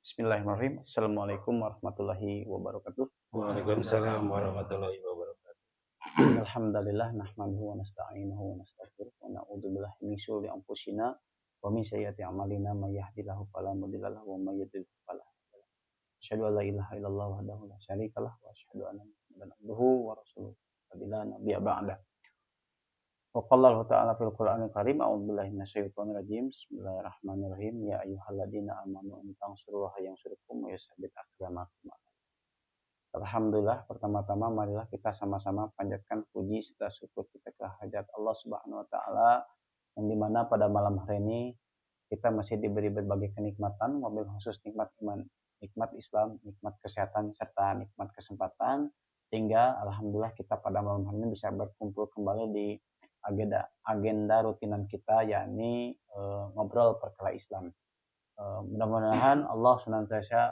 Bismillahirrahmanirrahim. Assalamualaikum warahmatullahi wabarakatuh. Waalaikumsalam warahmatullahi wabarakatuh. Alhamdulillah nahmaduhu wa nasta'inuhu wa nastaghfiruh wa na'udzu billahi min syururi anfusina wa min sayyiati a'malina may yahdihillahu fala mudilla lahu wa may yudlil fala hadiya lahu. Asyhadu an la ilaha illallah wahdahu la syarikalah wa asyhadu anna Muhammadan abduhu wa rasuluh. Fadila nabiyya ba'da. Wa qala Allah ta'ala fil Qur'anil Karim a'udzu billahi minasyaitonir rajim. Bismillahirrahmanirrahim. Ya ayyuhalladzina amanu in tansurullaha yansurkum wa yusabbit aqdamakum. Alhamdulillah, pertama-tama marilah kita sama-sama panjatkan puji serta syukur kita ke hadirat Allah Subhanahu wa taala yang dimana pada malam hari ini kita masih diberi berbagai kenikmatan, wabil khusus nikmat iman, nikmat Islam, nikmat kesehatan serta nikmat kesempatan sehingga alhamdulillah kita pada malam hari ini bisa berkumpul kembali di agenda rutinan kita yakni ngobrol perkara Islam. Mudah-mudahan Allah senantiasa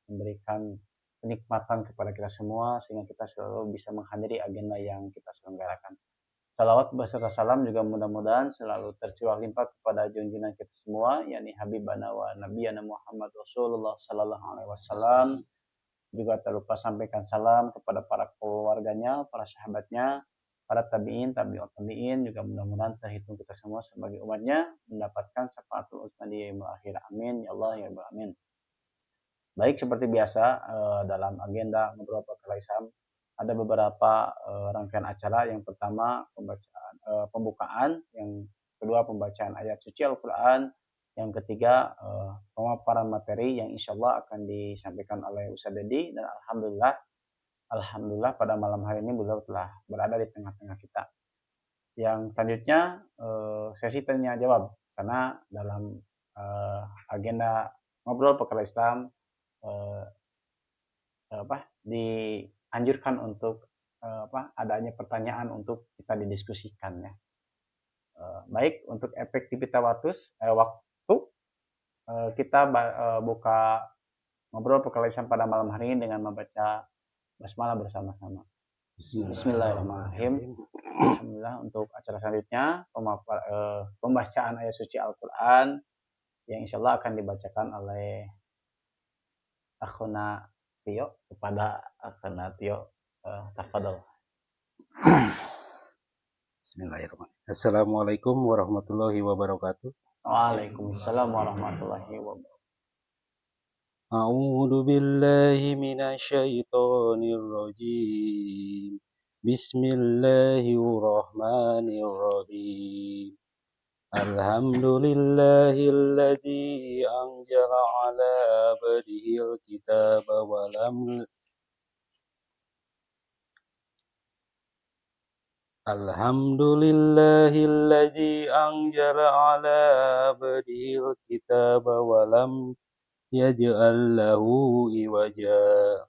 memberikan kenikmatan kepada kita semua sehingga kita selalu bisa menghadiri agenda yang kita selenggarakan. Salawat beserta salam juga mudah-mudahan selalu tercurah limpah kepada junjungan kita semua yakni Habibana wa Nabiyana Muhammad Rasulullah sallallahu alaihi wasallam. Juga tak lupa sampaikan salam kepada para keluarganya, para sahabatnya, para tabi'in, tabi'ut tabi'in, juga mudah-mudahan terhitung kita semua sebagai umatnya mendapatkan syafaatul uzma di yaumil akhir. Amin ya Allah ya rabbal alamin. Baik, seperti biasa dalam agenda ngobrol perkara Islam ada beberapa rangkaian acara. Yang pertama pembukaan, yang kedua pembacaan ayat suci Al-Quran, yang ketiga pemaparan materi yang insya Allah akan disampaikan oleh Ustaz Dedi, dan alhamdulillah pada malam hari ini beliau telah berada di tengah-tengah kita. Yang selanjutnya sesi tanya jawab, karena dalam agenda ngobrol perkara Islam dianjurkan untuk adanya pertanyaan untuk kita didiskusikan ya. Baik, untuk efektivitas waktu kita buka ngobrol perkara Islam pada malam hari ini dengan membaca basmalah bersama-sama. Bismillahirrahmanirrahim. Alhamdulillah, untuk acara selanjutnya pembacaan ayat suci Al-Quran yang insya Allah akan dibacakan oleh akhuna Tio, kepada akhuna Tio. Tafadhol. Bismillahirrahmanirrahim. Assalamualaikum warahmatullahi wabarakatuh. Waalaikumsalam warahmatullahi wabarakatuh. A'udzu billahi minasyaitonir rajim. Bismillahirrahmanirrahim. Alhamdulillahilladzi anzala ala abdihil kitaba wa lam Alhamdulillahilladzi anzala ala abdihil kitaba wa lam yaj'al lahu iwaja.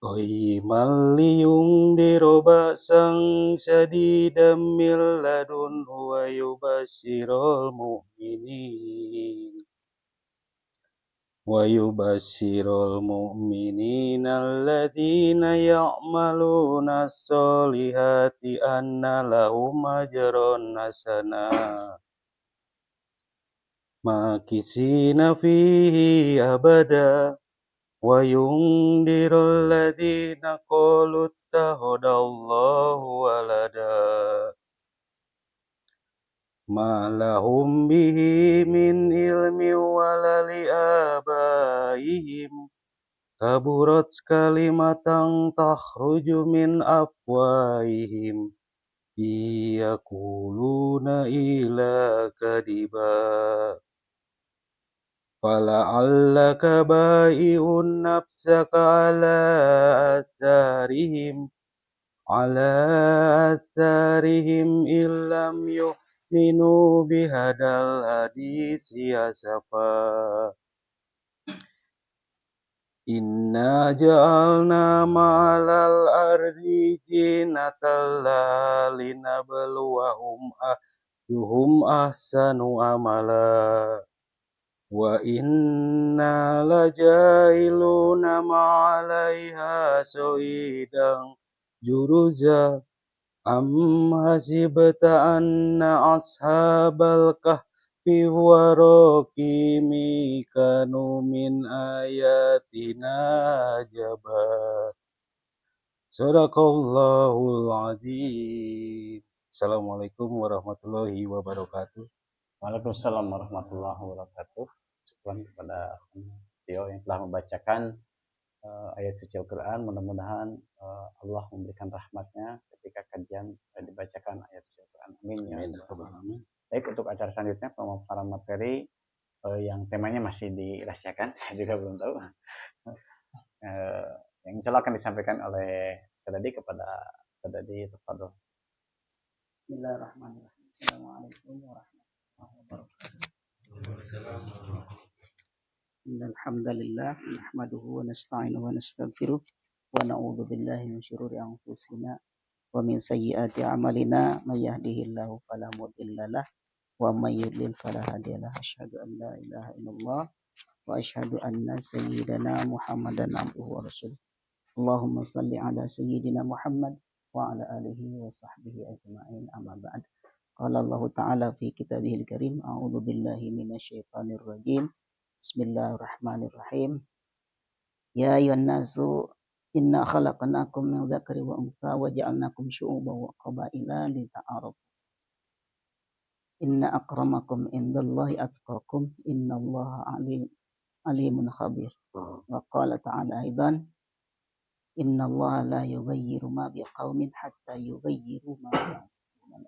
Qayyiman liyundira ba'san syadidan min ladunhu wa yubashshiral mu'minina alladzina ya'maluna as-solihati anna lahum ajran hasana makisina fihi abada wa yundirul ladzina qalu ittakhadallahu walada ma lahum bihi min ilmin wala li abaihim kaburat kalimatan takhruju min afwahihim yaquluna ila kadiba fala'allaka ba'i'un nafsaka ala atharihim illam yu'minu bihadal hadisi asafa. Inna ja'alna ma'alal ardi jinatan linabluwahum ayyuhum ahsanu amala. Wa inna lajailuna ma'alaiha so'idan juruza am hasibta anna ashabal kahfi fi waraqi kanu min ayatina jaba. Sadaqallahul azim. Assalamualaikum warahmatullahi wabarakatuh. Waalaikumsalam warahmatullahi wabarakatuh. Syukur kepada beliau yang telah membacakan ayat suci Al-Quran. Mudah-mudahan Allah memberikan rahmatnya ketika kajian dibacakan ayat suci Al-Quran. Amin. Amin. Baik, untuk acara selanjutnya pemaparan materi yang temanya masih dirahasiakan, saya juga belum tahu. Yang insya Allah akan disampaikan oleh Sadadi kepada Sadadi Tafadhol. Bismillahirrahmanirrahim. Assalamualaikum warahmatullahi wabarakatuh. Alhamdulillah, nahmaduhu wa nasta'inuhu wa nastaghfiruh wa na'udzu billahi min syururi anfusina wa min sayyiati a'malina may yahdihillahu fala mudhillalah wa may yudlil fala hadiyalah. Asyhadu an la ilaha illallah wa asyhadu anna sayyidana Muhammadan abduhu wa rasuluh. Allahumma salli ala sayyidina Muhammad wa ala alihi wa sahbihi ajma'in, amma ba'd. Qala Allah Ta'ala fi kitabihil karim, a'udzu billahi minasyaitonir rajim. Bismillahirrahmanirrahim. Ya ayyuhan nasu inna khalaqnakum min dzakari wa untha wa ja'alnakum syu'uban wa qabaila lita'arafu. Inna akramakum indallahi atqakum, innallaha alimun khabir. Wa qala ta'ala aidan, innallaha la yughayyiru ma biqaumin hatta yughayyiru ma bi anfusihim.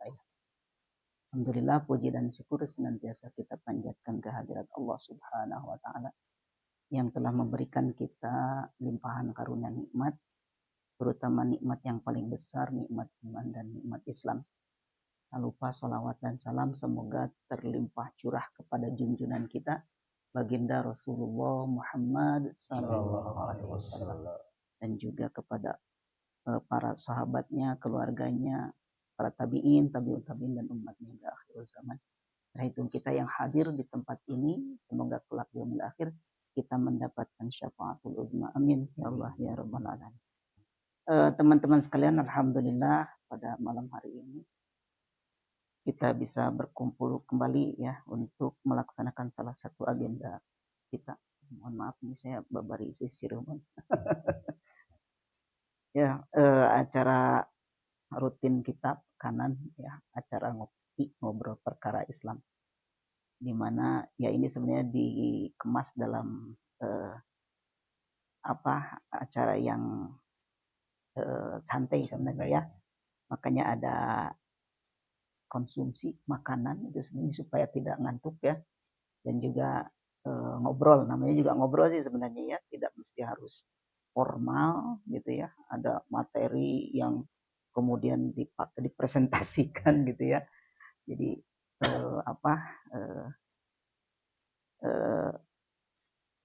Alhamdulillah, puji dan syukur senantiasa kita panjatkan kehadirat Allah Subhanahu wa Ta'ala yang telah memberikan kita limpahan karunia nikmat, terutama nikmat yang paling besar, nikmat iman dan nikmat Islam. Tak lupa salawat dan salam semoga terlimpah curah kepada junjungan kita, baginda Rasulullah Muhammad sallallahu alaihi wasallam, dan juga kepada para sahabatnya, keluarganya, para tabi'in, tabi'ut tabi'in, dan umatnya hingga akhir zaman. Terhitung kita yang hadir di tempat ini, semoga kelak di yaumil akhir kita mendapatkan syafaatul uzma. Amin ya Allah ya rabbal alamin. Teman-teman sekalian, alhamdulillah pada malam hari ini kita bisa berkumpul kembali ya untuk melaksanakan salah satu agenda kita. Mohon maaf ini saya babari isi sirumon. Ya, acara rutin kitab kanan ya, acara ngopi ngobrol perkara Islam, di mana ya ini sebenarnya dikemas dalam acara yang santai sebenarnya ya, makanya ada konsumsi makanan itu sebenarnya supaya tidak ngantuk ya, dan juga ngobrol, namanya juga ngobrol sih sebenarnya ya, tidak mesti harus formal gitu ya, ada materi yang kemudian dipresentasikan gitu ya. Jadi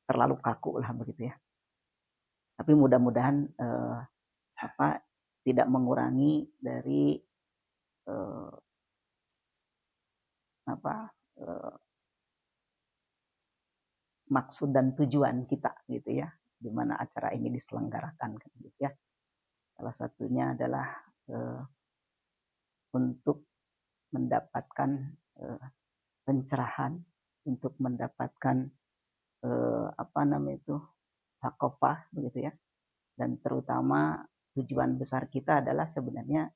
terlalu kaku lah begitu ya. Tapi mudah-mudahan tidak mengurangi dari maksud dan tujuan kita gitu ya, di mana acara ini diselenggarakan gitu ya. Salah satunya adalah untuk mendapatkan pencerahan, untuk mendapatkan sakofah begitu ya, dan terutama tujuan besar kita adalah sebenarnya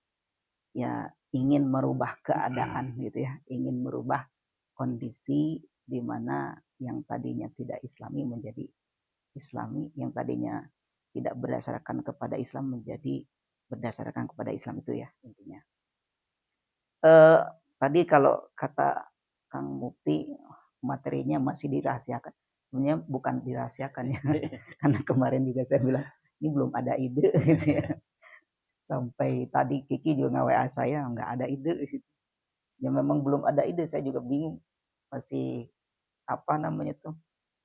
ya ingin merubah keadaan gitu ya, ingin merubah kondisi di mana yang tadinya tidak Islami menjadi Islami, yang tadinya tidak berdasarkan kepada Islam menjadi berdasarkan kepada Islam, itu ya intinya. Tadi kalau kata Kang Mufti materinya masih dirahasiakan, sebenarnya bukan dirahasiakan ya, karena kemarin juga saya bilang ini belum ada ide gitu ya. Sampai tadi Kiki juga nge-WA saya nggak ada ide gitu. Ya memang belum ada ide, saya juga bingung, masih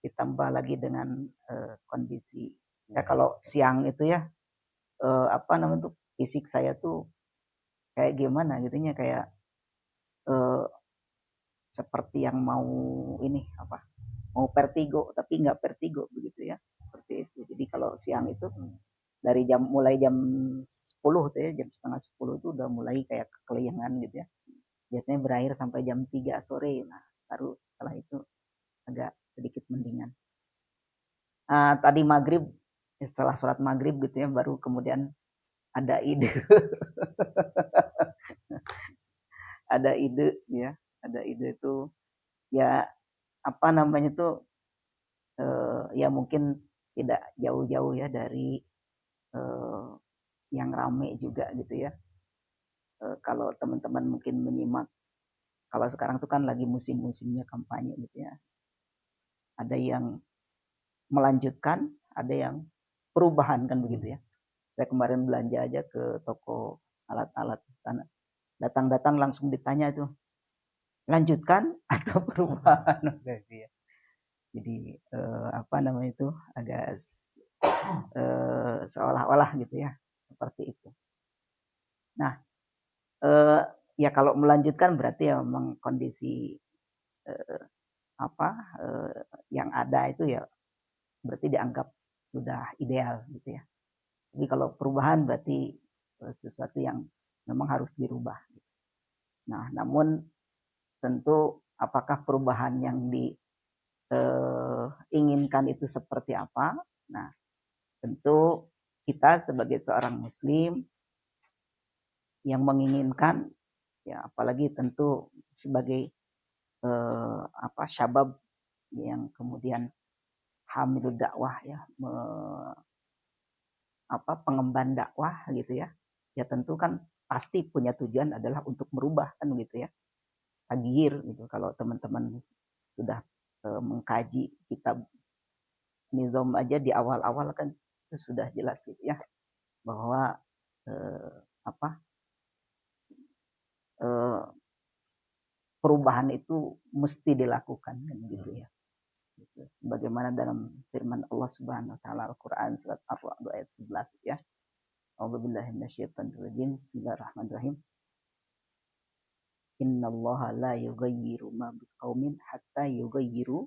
ditambah lagi dengan kondisi saya kalau siang itu ya fisik saya tuh kayak gimana gitunya, kayak seperti yang mau vertigo tapi nggak vertigo begitu ya, seperti itu. Jadi kalau siang itu dari mulai jam 10 tuh ya, jam setengah 10 itu udah mulai kayak kekeliangan gitu ya. Biasanya berakhir sampai jam 3 sore. Nah, baru setelah itu agak sedikit mendingan. Tadi maghrib, setelah sholat maghrib gitu ya, baru kemudian ada ide ada ide ya, ada ide itu ya apa namanya tuh ya mungkin tidak jauh-jauh ya dari yang rame juga gitu ya. Kalau teman-teman mungkin menyimak, kalau sekarang tuh kan lagi musim-musimnya kampanye gitu ya. Ada yang melanjutkan, ada yang perubahan kan begitu ya. Saya kemarin belanja aja ke toko alat-alat sana. Datang-datang langsung ditanya tuh, lanjutkan atau perubahan gitu ya. Jadi apa namanya itu agak seolah-olah gitu ya, seperti itu. Nah, ya kalau melanjutkan berarti ya memang kondisi yang ada itu ya berarti dianggap sudah ideal gitu ya. Tapi kalau perubahan berarti sesuatu yang memang harus dirubah. Nah, namun tentu apakah perubahan yang diinginkan itu seperti apa? Nah, tentu kita sebagai seorang muslim yang menginginkan ya apalagi tentu sebagai syabab yang kemudian hamilud dakwah ya pengemban dakwah gitu ya. Ya tentu kan pasti punya tujuan adalah untuk merubah kan gitu ya. Taghyir gitu. Kalau teman-teman sudah mengkaji kitab Nizam aja di awal-awal kan itu sudah jelas gitu ya bahwa perubahan itu mesti dilakukan kan gitu ya. Gitu. Sebagaimana dalam firman Allah Subhanahu wa taala Al-Qur'an surat Ar-Ra'd ayat 11 ya. A'udzubillahi minasyaitonirrajim. Bismillahirrahmanirrahim. Innallaha la yughayyiru ma biqaumin hatta yughayyiru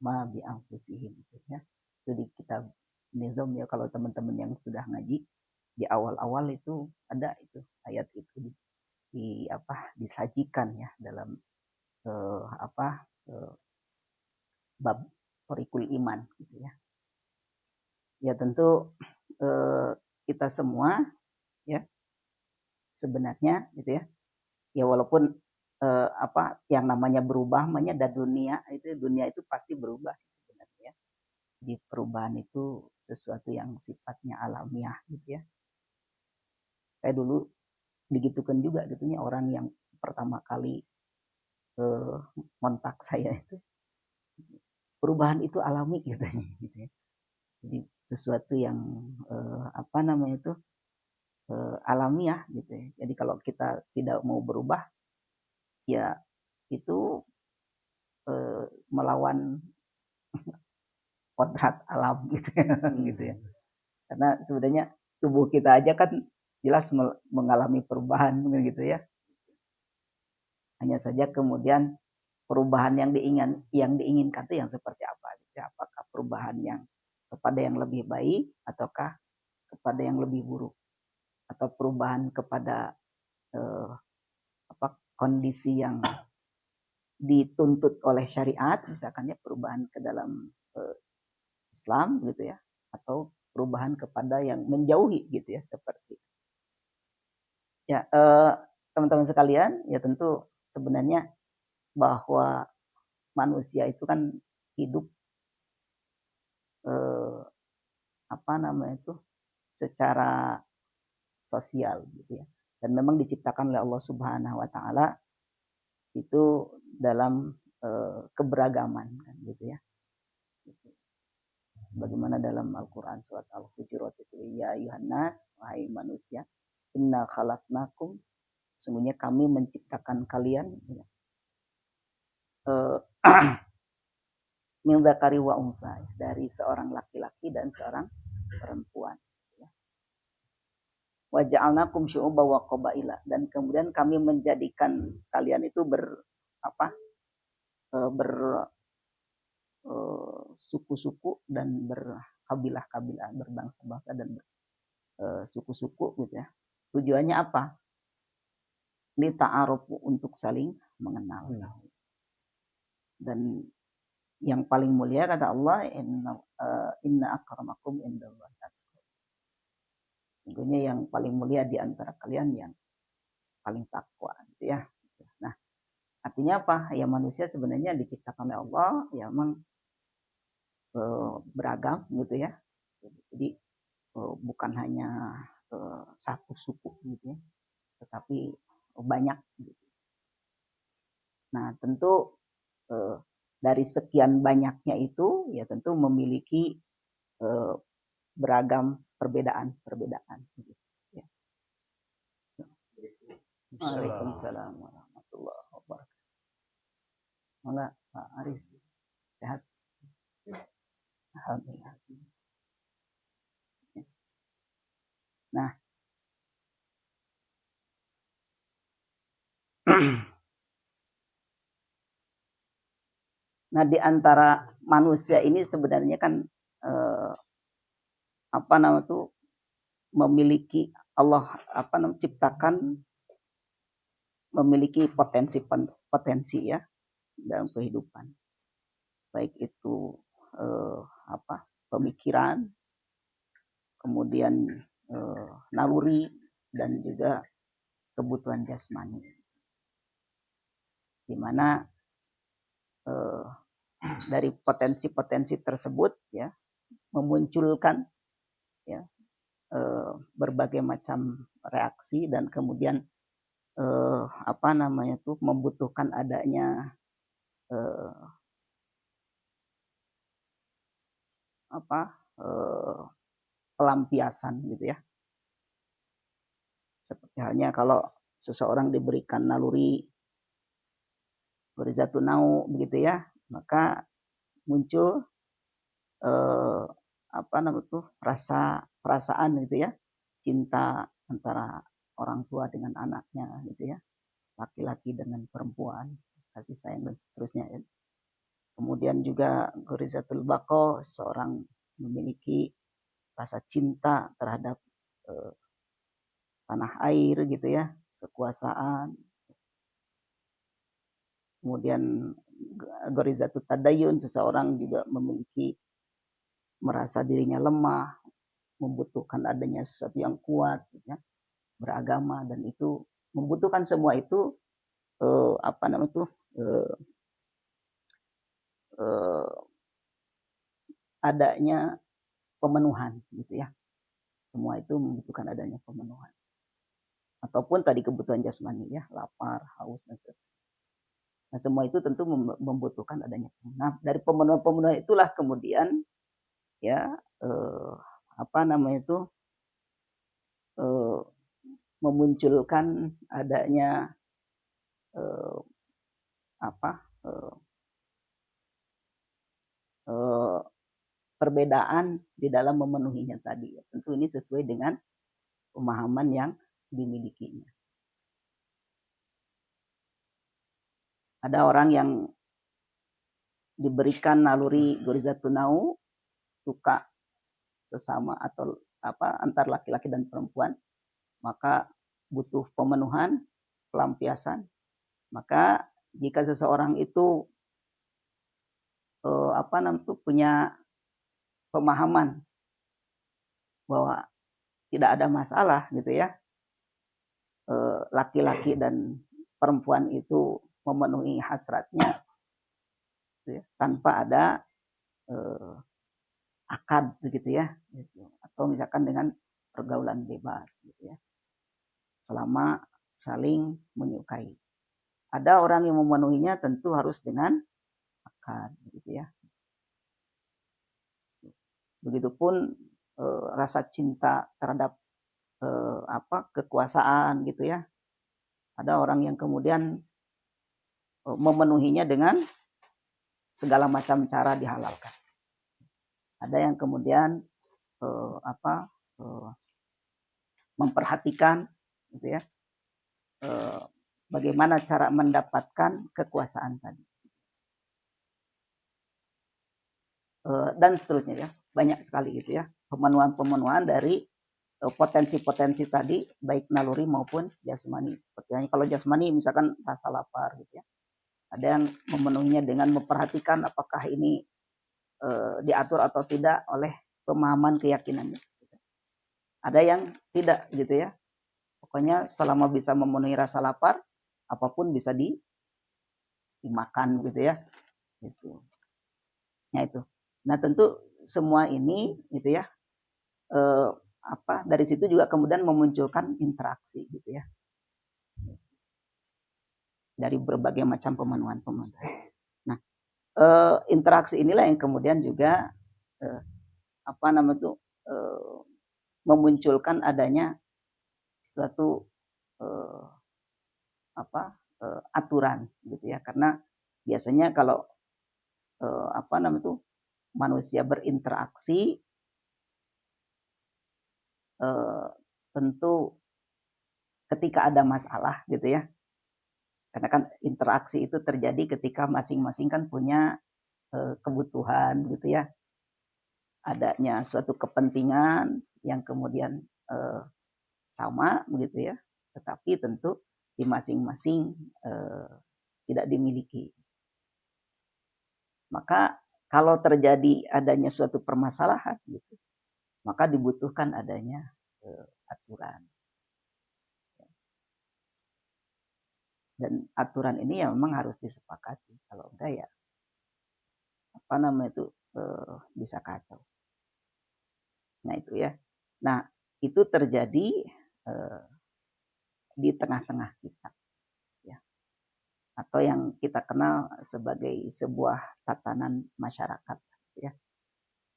ma bi anfusihim ya. Itu di kitab Nizam ya, kalau teman-teman yang sudah ngaji di awal-awal itu ada itu ayat itu disajikan ya dalam bab Thoriqul Iman gitu ya. Ya tentu kita semua ya sebenarnya gitu ya. Ya walaupun yang namanya berubah dan dunia itu pasti berubah sebenarnya. Di perubahan itu sesuatu yang sifatnya alamiah gitu ya. Saya dulu digitukan juga gitu ya, orang yang pertama kali kontak saya itu perubahan itu alami gitu ya. Jadi sesuatu yang alamiah gitu ya. Jadi kalau kita tidak mau berubah ya itu melawan kodrat alam gitu ya, gitu ya. Karena sebenarnya tubuh kita aja kan jelas mengalami perubahan gitu ya. Hanya saja kemudian perubahan yang diinginkan itu yang seperti apa gitu ya. Apakah perubahan yang kepada yang lebih baik ataukah kepada yang lebih buruk, atau perubahan kepada kondisi yang dituntut oleh syariat, misalkan ya perubahan ke dalam Islam gitu ya, atau perubahan kepada yang menjauhi gitu ya, seperti ya teman-teman sekalian, ya tentu sebenarnya bahwa manusia itu kan hidup secara sosial gitu ya, dan memang diciptakan oleh Allah Subhanahu wa taala itu dalam keberagaman kan gitu ya. Sebagaimana dalam Al-Qur'an surat Al-Hujurat itu, ya ayuhan nas, wahai manusia, inna khalaqnakum, sesungguhnya kami menciptakan kalian ya, min dzakari wa untha, dari seorang laki-laki dan seorang perempuan. Wa ja'alnakum syu'uban wa qabaila, dan kemudian kami menjadikan kalian itu suku-suku dan berkabilah-kabilah, berbangsa-bangsa dan suku-suku gitu ya. Tujuannya apa? Li ta'arufu, untuk saling mengenal. Dan yang paling mulia kata Allah, inna akramakum indallahi atqakum. Sesungguhnya yang paling mulia di antara kalian yang paling takwa, gitu ya. Nah, artinya apa? Ya manusia sebenarnya diciptakan oleh Allah ya memang beragam gitu ya. Jadi bukan hanya satu suku gitu ya, tetapi banyak. Gitu. Nah, tentu dari sekian banyaknya itu ya tentu memiliki beragam perbedaan. Gitu. Ya. Waalaikumsalam warahmatullahi wabarakatuh. Enggak, Pak Aris sehat. Alhamdulillah. Nah, nah di antara manusia ini sebenarnya kan memiliki Allah ciptakan memiliki potensi ya dalam kehidupan, baik itu pemikiran, kemudian naluri dan juga kebutuhan jasmani, di mana dari potensi-potensi tersebut ya memunculkan ya berbagai macam reaksi dan kemudian membutuhkan adanya pelampiasan gitu ya. Seperti halnya kalau seseorang diberikan naluri Gorizatunau begitu ya, maka muncul perasaan gitu ya, cinta antara orang tua dengan anaknya gitu ya, laki-laki dengan perempuan, kasih sayang dan seterusnya ya. Kemudian juga Gorizatul Baqo, seseorang memiliki rasa cinta terhadap tanah air gitu ya, kekuasaan. Kemudian Gorizatut Tadayun, seseorang juga memiliki merasa dirinya lemah, membutuhkan adanya sesuatu yang kuat, ya, beragama, dan itu membutuhkan semua itu adanya pemenuhan, gitu ya. Semua itu membutuhkan adanya pemenuhan. Ataupun tadi kebutuhan jasmani ya, lapar, haus dan seterusnya. Nah, semua itu tentu membutuhkan adanya pemenuhan. Nah, dari pemenuhan itulah kemudian ya memunculkan adanya perbedaan di dalam memenuhinya tadi. Tentu ini sesuai dengan pemahaman yang dimilikinya. Ada orang yang diberikan naluri Gorizatunau, suka sesama atau antar laki-laki dan perempuan, maka butuh pemenuhan, pelampiasan. Maka jika seseorang itu punya pemahaman bahwa tidak ada masalah gitu ya, laki-laki dan perempuan itu memenuhi hasratnya gitu ya, tanpa ada akad begitu ya, gitu. Atau misalkan dengan pergaulan bebas gitu ya, selama saling menyukai. Ada orang yang memenuhinya tentu harus dengan akad gitu ya. Begitupun rasa cinta terhadap kekuasaan gitu ya. Ada orang yang kemudian memenuhinya dengan segala macam cara dihalalkan. Ada yang kemudian memperhatikan gitu ya, bagaimana cara mendapatkan kekuasaan tadi, dan seterusnya ya, banyak sekali gitu ya, pemenuhan dari potensi-potensi tadi, baik naluri maupun jasmani. Seperti kalau jasmani misalkan rasa lapar gitu ya, Ada yang memenuhinya dengan memperhatikan apakah ini diatur atau tidak oleh pemahaman keyakinannya. Ada yang tidak gitu ya. Pokoknya selama bisa memenuhi rasa lapar, apapun bisa dimakan gitu ya. Gitu. Nah itu. Nah tentu semua ini gitu ya. Dari situ juga kemudian memunculkan interaksi gitu ya. Dari berbagai macam pemenuhan. Nah, interaksi inilah yang kemudian juga memunculkan adanya suatu aturan gitu ya, karena biasanya kalau manusia berinteraksi tentu ketika ada masalah gitu ya, karena kan interaksi itu terjadi ketika masing-masing kan punya kebutuhan gitu ya, adanya suatu kepentingan yang kemudian sama begitu ya, tetapi tentu di masing-masing tidak dimiliki. Maka kalau terjadi adanya suatu permasalahan gitu, maka dibutuhkan adanya aturan. Dan aturan ini ya memang harus disepakati. Kalau enggak ya bisa kacau. Nah itu ya. Nah itu terjadi di tengah-tengah kita, ya. Atau yang kita kenal sebagai sebuah tatanan masyarakat, ya.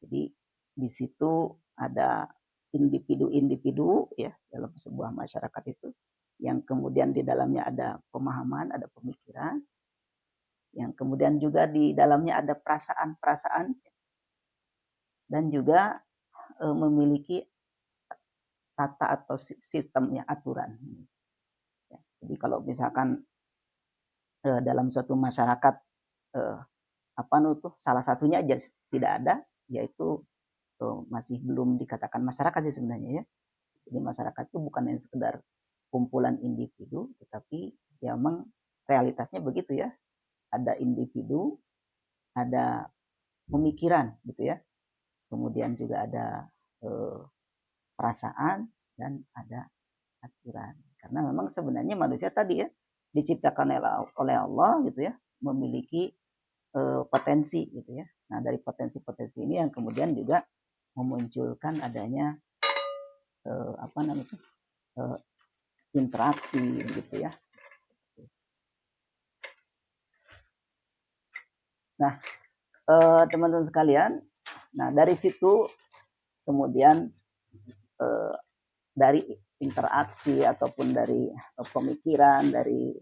Jadi di situ ada individu-individu ya dalam sebuah masyarakat itu, yang kemudian di dalamnya ada pemahaman, ada pemikiran, yang kemudian juga di dalamnya ada perasaan-perasaan, dan juga memiliki tata atau sistemnya aturan. Ya, jadi kalau misalkan dalam suatu masyarakat salah satunya aja tidak ada, yaitu masih belum dikatakan masyarakat sih sebenarnya ya. Jadi masyarakat itu bukan hanya sekedar kumpulan individu, tetapi ya memang realitasnya begitu ya. Ada individu, ada pemikiran gitu ya. Kemudian juga ada perasaan dan ada aturan. Karena memang sebenarnya manusia tadi ya diciptakan oleh Allah gitu ya, memiliki potensi gitu ya. Nah, dari potensi-potensi ini yang kemudian juga memunculkan adanya interaksi gitu ya. Nah, teman-teman sekalian, nah dari situ kemudian dari interaksi ataupun dari pemikiran, dari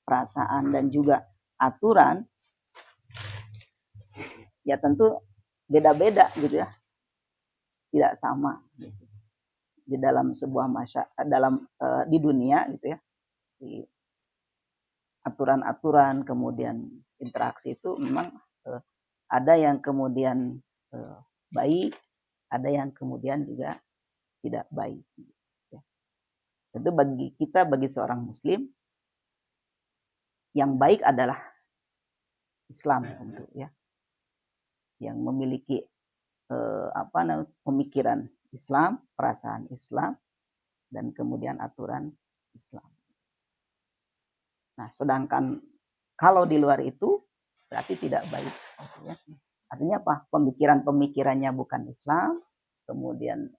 perasaan dan juga aturan, ya tentu beda-beda gitu ya, tidak sama gitu. Di dalam sebuah di dunia gitu ya, di aturan-aturan kemudian interaksi itu memang ada yang kemudian baik, ada yang kemudian juga tidak baik. Tentu bagi kita, bagi seorang muslim, yang baik adalah Islam tentu ya, yang memiliki pemikiran Islam, perasaan Islam, dan kemudian aturan Islam. Nah, sedangkan kalau di luar itu berarti tidak baik. Artinya apa? Pemikirannya bukan Islam, kemudian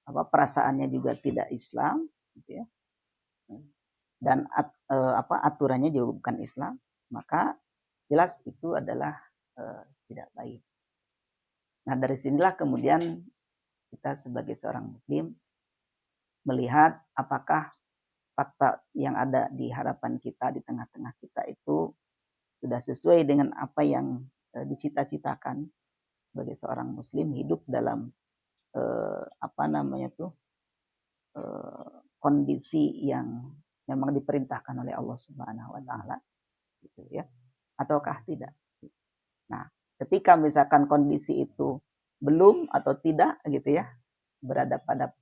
perasaannya juga tidak Islam, gitu ya. Dan aturannya juga bukan Islam, maka jelas itu adalah tidak baik. Nah, dari sinilah kemudian kita sebagai seorang muslim melihat apakah fakta yang ada di hadapan kita, di tengah-tengah kita itu sudah sesuai dengan apa yang dicita-citakan sebagai seorang muslim hidup dalam kondisi yang memang diperintahkan oleh Allah Subhanahu wa taala gitu ya, ataukah tidak. Nah, ketika misalkan kondisi itu belum atau tidak gitu ya, berada pada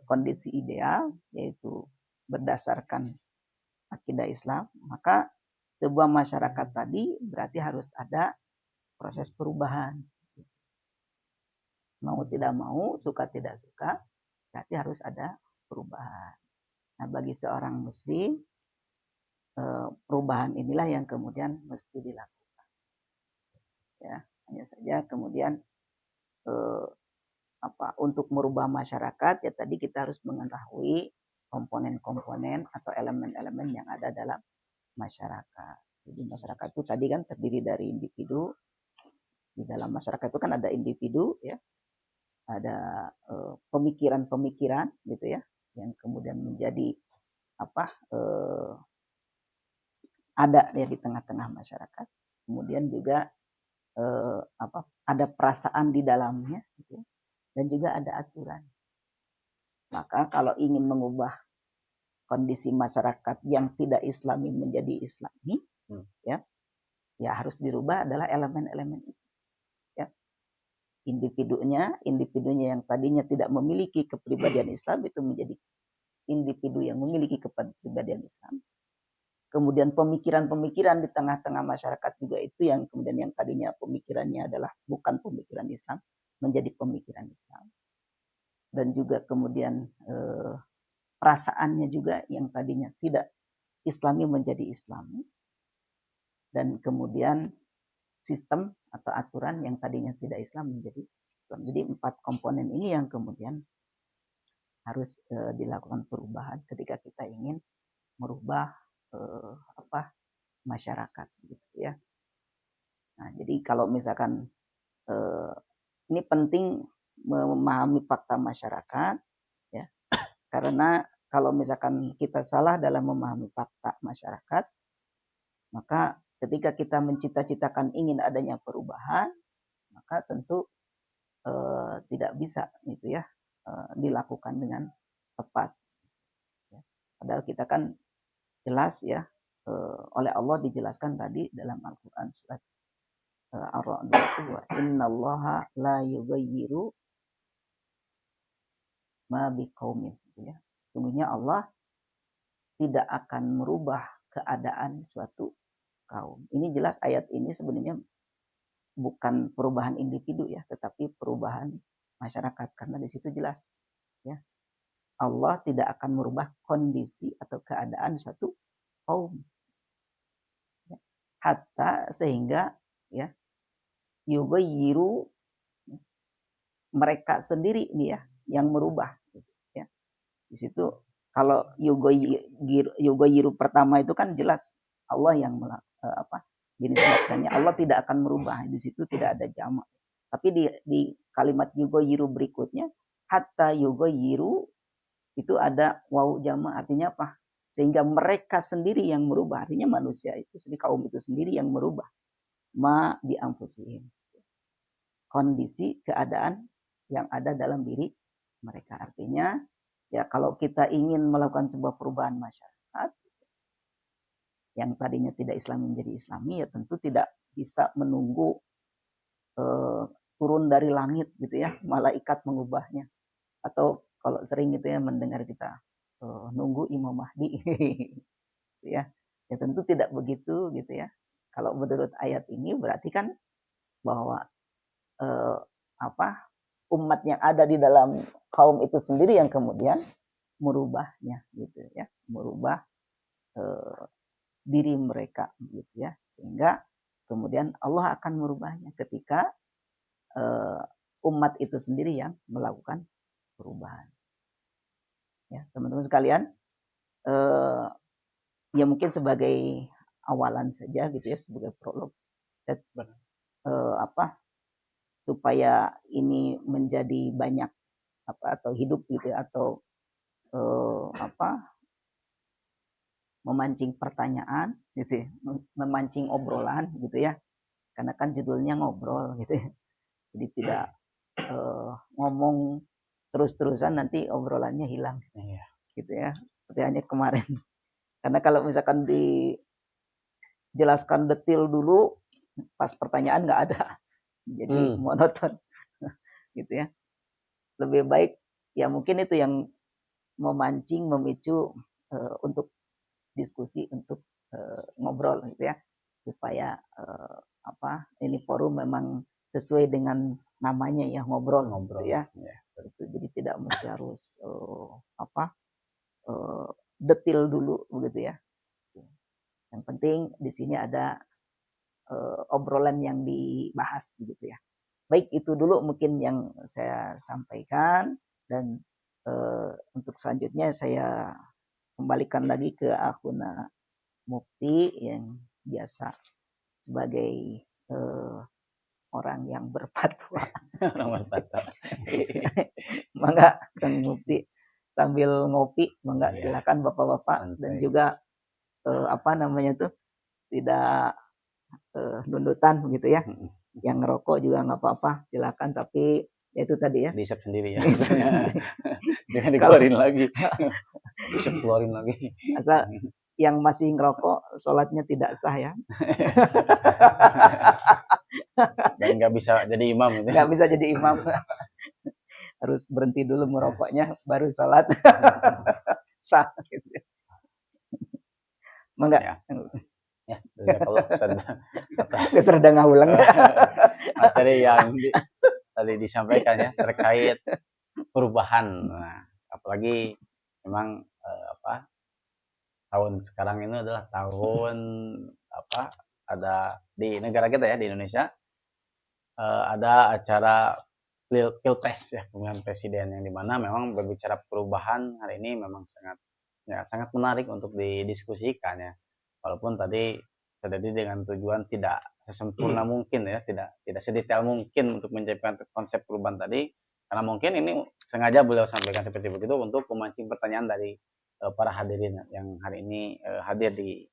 kondisi ideal, yaitu berdasarkan akidah Islam, maka sebuah masyarakat tadi berarti harus ada proses perubahan. Mau tidak mau, suka tidak suka, berarti harus ada perubahan. Nah, bagi seorang muslim, perubahan inilah yang kemudian mesti dilakukan. Ya, hanya saja kemudian untuk merubah masyarakat, ya tadi kita harus mengetahui komponen-komponen atau elemen-elemen yang ada dalam masyarakat. Jadi masyarakat itu tadi kan terdiri dari individu. Di dalam masyarakat itu kan ada individu, ya, ada pemikiran-pemikiran, gitu ya, yang kemudian menjadi ada ya di tengah-tengah masyarakat. Kemudian juga ada perasaan di dalamnya, gitu ya, dan juga ada aturan. Maka kalau ingin mengubah kondisi masyarakat yang tidak Islami menjadi Islami, ya harus dirubah adalah elemen-elemen itu. Ya. Individunya yang tadinya tidak memiliki kepribadian Islam itu menjadi individu yang memiliki kepribadian Islam. Kemudian pemikiran-pemikiran di tengah-tengah masyarakat juga itu yang kemudian yang tadinya pemikirannya adalah bukan pemikiran Islam menjadi pemikiran Islam. Dan juga kemudian perasaannya juga yang tadinya tidak Islami menjadi Islami. Dan kemudian sistem atau aturan yang tadinya tidak Islam menjadi Islam. Jadi 4 komponen ini yang kemudian harus dilakukan perubahan ketika kita ingin merubah masyarakat, gitu ya. Nah, jadi kalau misalkan ini penting memahami fakta masyarakat, ya, karena kalau misalkan kita salah dalam memahami fakta masyarakat, maka ketika kita mencita-citakan ingin adanya perubahan, maka tentu tidak bisa, gitu ya, dilakukan dengan tepat. Ya. Padahal kita kan jelas ya, oleh Allah dijelaskan tadi dalam Al-Quran surat Ar-Ra'd itu, innallaha la yughayyiru ma biqaumin, gitu ya. Sungguhnya Allah tidak akan merubah keadaan suatu kaum. Ini jelas ayat ini sebenarnya bukan perubahan individu ya, tetapi perubahan masyarakat, karena di situ jelas ya, Allah tidak akan merubah kondisi atau keadaan suatu kaum. Ya. Hatta sehingga ya yughayyiru, mereka sendiri nih ya yang merubah, gitu ya. Di situ kalau yughayyiru pertama itu kan jelas Allah yang dinisbatkannya Allah tidak akan merubah, di situ tidak ada jamak. Tapi di kalimat yughayyiru berikutnya hatta yughayyiru itu ada wawu jamak, artinya apa? Sehingga mereka sendiri yang merubah, artinya manusia itu sendiri, kaum itu sendiri yang merubah ma bi anfusihim, kondisi keadaan yang ada dalam diri mereka. Artinya ya kalau kita ingin melakukan sebuah perubahan masyarakat yang tadinya tidak Islami menjadi Islami, ya tentu tidak bisa menunggu turun dari langit, gitu ya, malaikat mengubahnya. Atau kalau sering gitu ya mendengar kita nunggu Imam Mahdi, ya tentu tidak begitu, gitu ya. Kalau menurut ayat ini berarti kan bahwa umat yang ada di dalam kaum itu sendiri yang kemudian merubahnya, gitu ya, merubah diri mereka, gitu ya, sehingga kemudian Allah akan merubahnya ketika umat itu sendiri yang melakukan perubahan. Ya, teman-teman sekalian, ya mungkin sebagai awalan saja, gitu ya, sebagai prolog, supaya ini menjadi banyak atau hidup, gitu ya, atau memancing pertanyaan, gitu ya, memancing obrolan, gitu ya, karena kan judulnya ngobrol, gitu ya. Jadi tidak ngomong terus-terusan nanti obrolannya hilang, gitu ya, seperti hanya kemarin. Karena kalau misalkan dijelaskan detail dulu, pas pertanyaan nggak ada, jadi monoton, gitu ya. Lebih baik ya mungkin itu yang memancing, memicu untuk diskusi, untuk sesuai dengan namanya ya, ngobrol Ngobrol. gitu ya. Ya. Itu jadi tidak mesti harus detil dulu begitu ya. Yang penting di sini ada obrolan yang dibahas gitu ya. Baik, itu dulu mungkin yang saya sampaikan, dan untuk selanjutnya saya kembalikan lagi ke Akhuna Mufti yang biasa sebagai orang yang berfatwa. Orang berfatwa. Mangga Kang Mufti sambil ngopi, mangga Iya. silakan Bapak-bapak. Santai. Dan juga tidak nundutan begitu ya. Yang ngerokok juga nggak apa-apa, silakan, tapi ya itu tadi ya. Dihisap sendiri ya. Dihisap sendiri. Jangan dikeluarin lagi. Bisa keluarin lagi. Asal yang masih ngerokok sholatnya tidak sah ya. Dan nggak bisa jadi imam gitu. Nggak bisa jadi imam. Harus berhenti dulu merokoknya baru sholat. Sah gitu. Mangga. Ya, jazakallah atas Keserda ngahulang. materi yang tadi disampaikan ya terkait perubahan. Nah, apalagi memang tahun sekarang ini adalah tahun ada di negara kita ya, di Indonesia ada acara pilpres ya, pemilihan presiden, yang dimana memang berbicara perubahan hari ini memang sangat menarik untuk didiskusikan ya. Walaupun tadi dengan tujuan tidak sesempurna mungkin ya, tidak sedetail mungkin untuk mencapai konsep perubahan tadi, karena mungkin ini sengaja beliau sampaikan seperti begitu untuk memancing pertanyaan dari para hadirin yang hari ini hadir di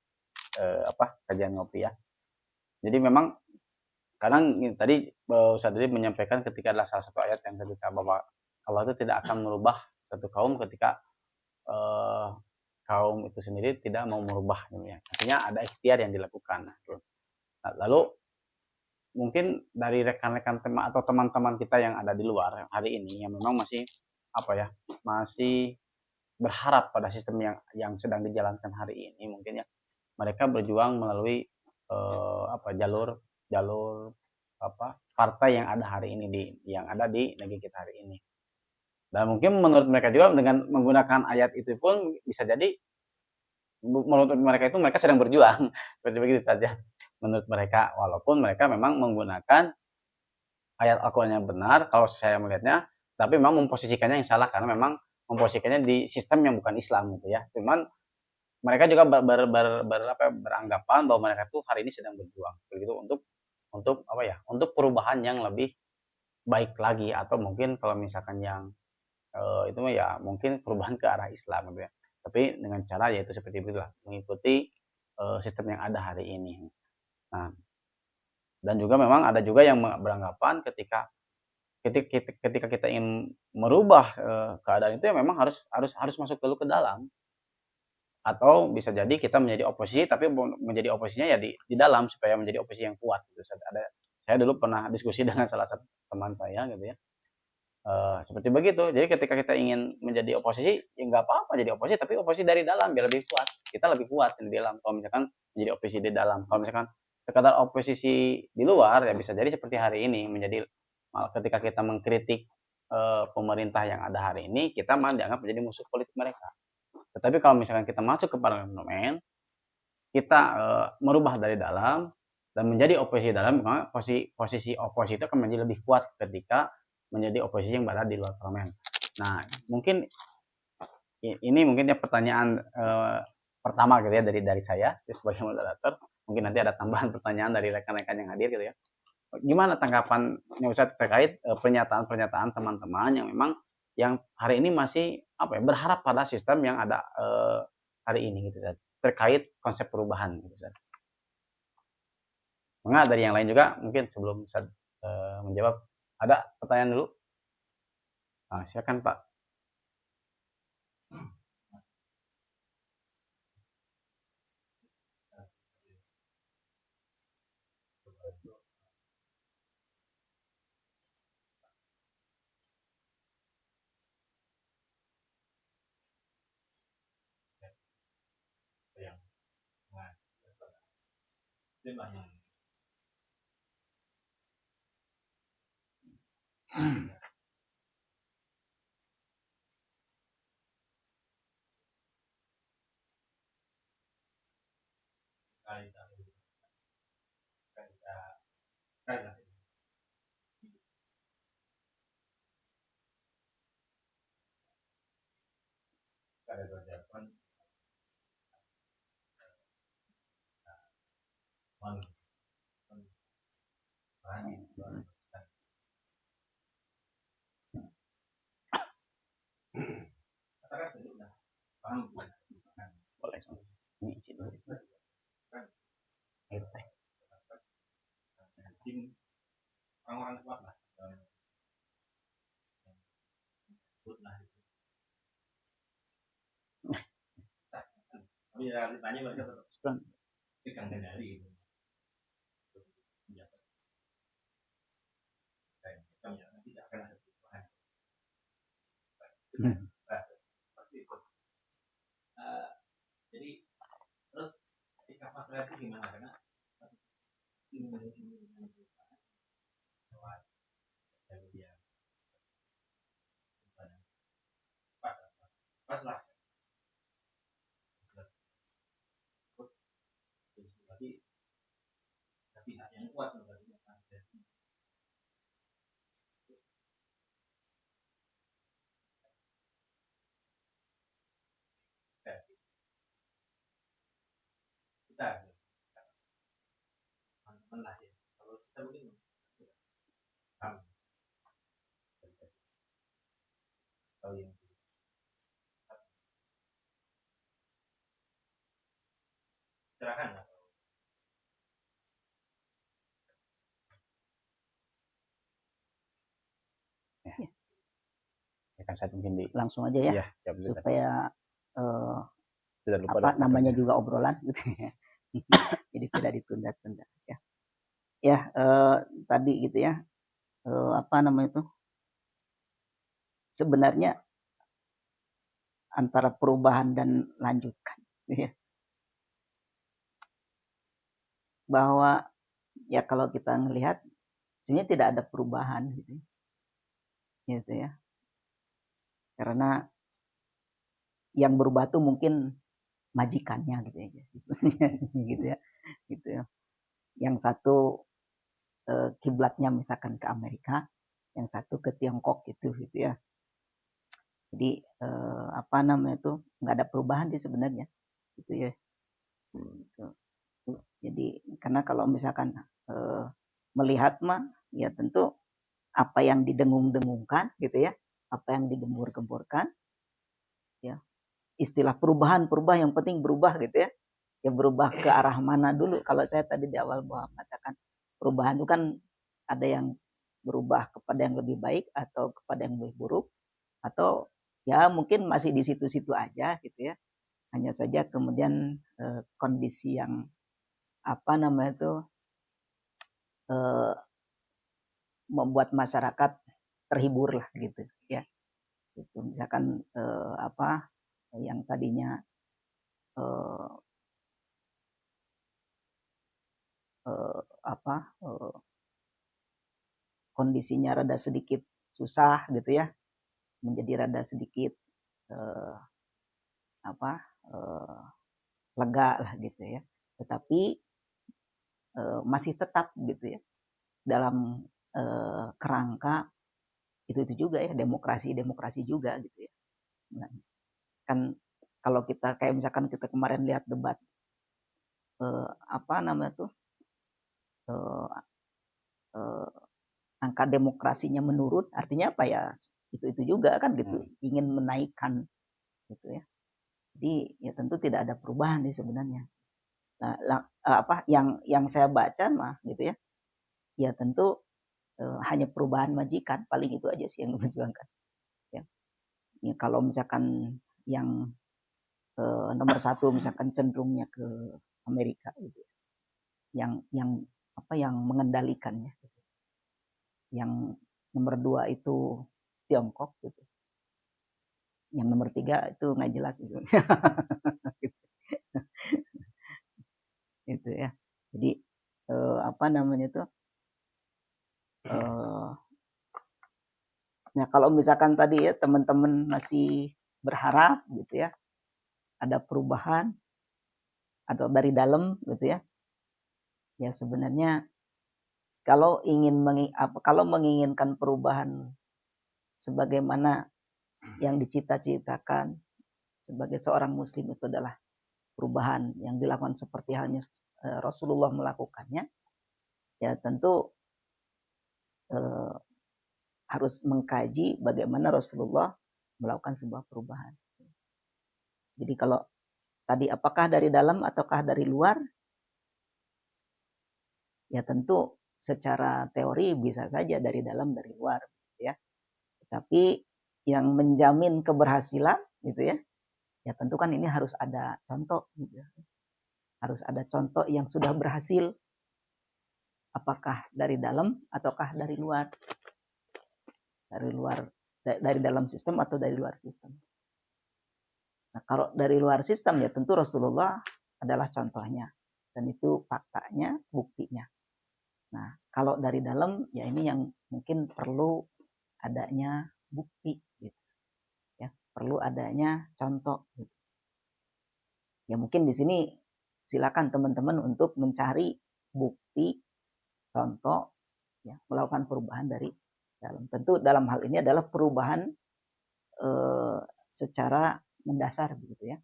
kajian ngopi ya. Jadi memang kadang tadi Ustaz Diri menyampaikan ketika adalah salah satu ayat yang ketika bahwa Allah itu tidak akan merubah satu kaum ketika kaum itu sendiri tidak mau merubah, ya. Artinya ada ikhtiar yang dilakukan. Nah, lalu mungkin dari rekan-rekan atau teman-teman kita yang ada di luar hari ini yang memang masih berharap pada sistem yang sedang dijalankan hari ini, mungkin ya mereka berjuang melalui jalur partai yang ada hari ini yang ada di negeri kita hari ini. Dan mungkin menurut mereka juga dengan menggunakan ayat itu pun bisa jadi menurut mereka itu mereka sedang berjuang seperti begitu saja menurut mereka, walaupun mereka memang menggunakan ayat Al-Quran yang benar kalau saya melihatnya, tapi memang memposisikannya yang salah karena memang memposisikannya di sistem yang bukan Islam gitu ya. Cuman mereka juga beranggapan bahwa mereka tuh hari ini sedang berjuang begitu untuk perubahan yang lebih baik lagi, atau mungkin kalau misalkan yang itu mah ya mungkin perubahan ke arah Islam gitu ya. Tapi dengan cara yaitu seperti itulah, mengikuti sistem yang ada hari ini. Nah, dan juga memang ada juga yang beranggapan ketika kita ingin merubah keadaan itu ya memang harus masuk dulu ke dalam, atau bisa jadi kita menjadi oposisi, tapi menjadi oposisinya ya di dalam supaya menjadi oposisi yang kuat gitu. Saya dulu pernah diskusi dengan salah satu teman saya gitu ya, seperti begitu. Jadi ketika kita ingin menjadi oposisi ya nggak apa-apa jadi oposisi, tapi oposisi dari dalam biar lebih kuat, kita lebih kuat di dalam. Kalau misalkan menjadi oposisi di dalam, kalau misalkan sekadar oposisi di luar ya bisa jadi seperti hari ini menjadi malah ketika kita mengkritik pemerintah yang ada hari ini, kita malah dianggap menjadi musuh politik mereka. Tetapi kalau misalkan kita masuk ke parlemen, kita merubah dari dalam dan menjadi oposisi dalam, maka posisi oposisi itu akan menjadi lebih kuat ketika menjadi oposisi yang berada di luar parlemen. Nah, mungkin ini mungkin ya pertanyaan pertama gitu ya dari saya sebagai moderator. Mungkin nanti ada tambahan pertanyaan dari rekan-rekan yang hadir gitu ya. Gimana tanggapannya Ustaz terkait pernyataan-pernyataan teman-teman yang memang yang hari ini masih berharap pada sistem yang ada hari ini gitu Ustaz, terkait konsep perubahan gitu Ustaz. Mengapa dari yang lain juga mungkin sebelum Ustaz menjawab, ada pertanyaan dulu? Nah, silakan Pak. Boleh Son. Ini isi dulu. Air teh. Sekarang. Akan saya mungkin langsung aja ya, supaya tidak lupa apa namanya juga obrolan gitu ya. Jadi tidak ditunda-tunda ya. Ya tadi gitu ya, apa namanya itu, sebenarnya antara perubahan dan lanjutkan gitu ya. Bahwa ya kalau kita ngelihat sebenarnya tidak ada perubahan gitu ya. Karena yang berubah tuh mungkin majikannya gitu ya. Gitu ya. Yang satu kiblatnya misalkan ke Amerika, yang satu ke Tiongkok gitu ya. Jadi apa namanya itu nggak ada perubahan sih sebenarnya gitu ya. Jadi karena kalau misalkan melihat mah ya tentu apa yang didengung-dengungkan gitu ya, apa yang digembur-gemburkan ya, istilah perubahan yang penting berubah gitu ya. Ya berubah ke arah mana dulu. Kalau saya tadi di awal bahwa mengatakan perubahan itu kan ada yang berubah kepada yang lebih baik atau kepada yang lebih buruk, atau ya mungkin masih di situ-situ aja gitu ya. Hanya saja kemudian kondisi yang apa namanya itu membuat masyarakat terhibur lah gitu ya. Itu misalkan apa yang tadinya apa kondisinya rada sedikit susah gitu ya, menjadi rada sedikit apa lega lah gitu ya. Tetapi masih tetap gitu ya dalam kerangka itu juga ya, demokrasi juga gitu ya. Nah, kan kalau kita kayak misalkan kita kemarin lihat debat apa namanya tuh angka demokrasinya menurun, artinya apa ya, itu juga kan gitu, ingin menaikkan gitu ya. Jadi ya tentu tidak ada perubahan nih sebenarnya. Nah, apa yang saya baca mah gitu ya, ya tentu hanya perubahan majikan, paling itu aja sih yang diperjuangkan ya. Ya kalau misalkan yang nomor satu misalkan cenderungnya ke Amerika gitu, yang apa yang mengendalikannya gitu. Yang nomor 2 itu Tiongkok gitu, yang nomor 3 itu nggak jelas gitu. Gitu ya. Jadi apa namanya itu Nah, kalau misalkan tadi ya teman-teman masih berharap gitu ya, ada perubahan atau dari dalam gitu ya. Ya sebenarnya kalau menginginkan perubahan sebagaimana yang dicita-citakan sebagai seorang muslim itu adalah perubahan yang dilakukan seperti halnya Rasulullah melakukannya, ya tentu harus mengkaji bagaimana Rasulullah melakukan sebuah perubahan. Jadi kalau tadi apakah dari dalam ataukah dari luar, ya tentu secara teori bisa saja dari dalam dari luar, ya. Tapi yang menjamin keberhasilan, gitu ya, ya tentu kan ini harus ada contoh, gitu. Harus ada contoh yang sudah berhasil, apakah dari dalam ataukah dari luar, dari dalam sistem atau dari luar sistem. Nah, kalau dari luar sistem ya tentu Rasulullah adalah contohnya dan itu faktanya, buktinya. Nah, kalau dari dalam ya ini yang mungkin perlu adanya bukti, gitu. Ya, perlu adanya contoh. Gitu. Ya mungkin di sini silakan teman-teman untuk mencari bukti, contoh, ya, melakukan perubahan dari dalam. Tentu dalam hal ini adalah perubahan secara mendasar, begitu ya.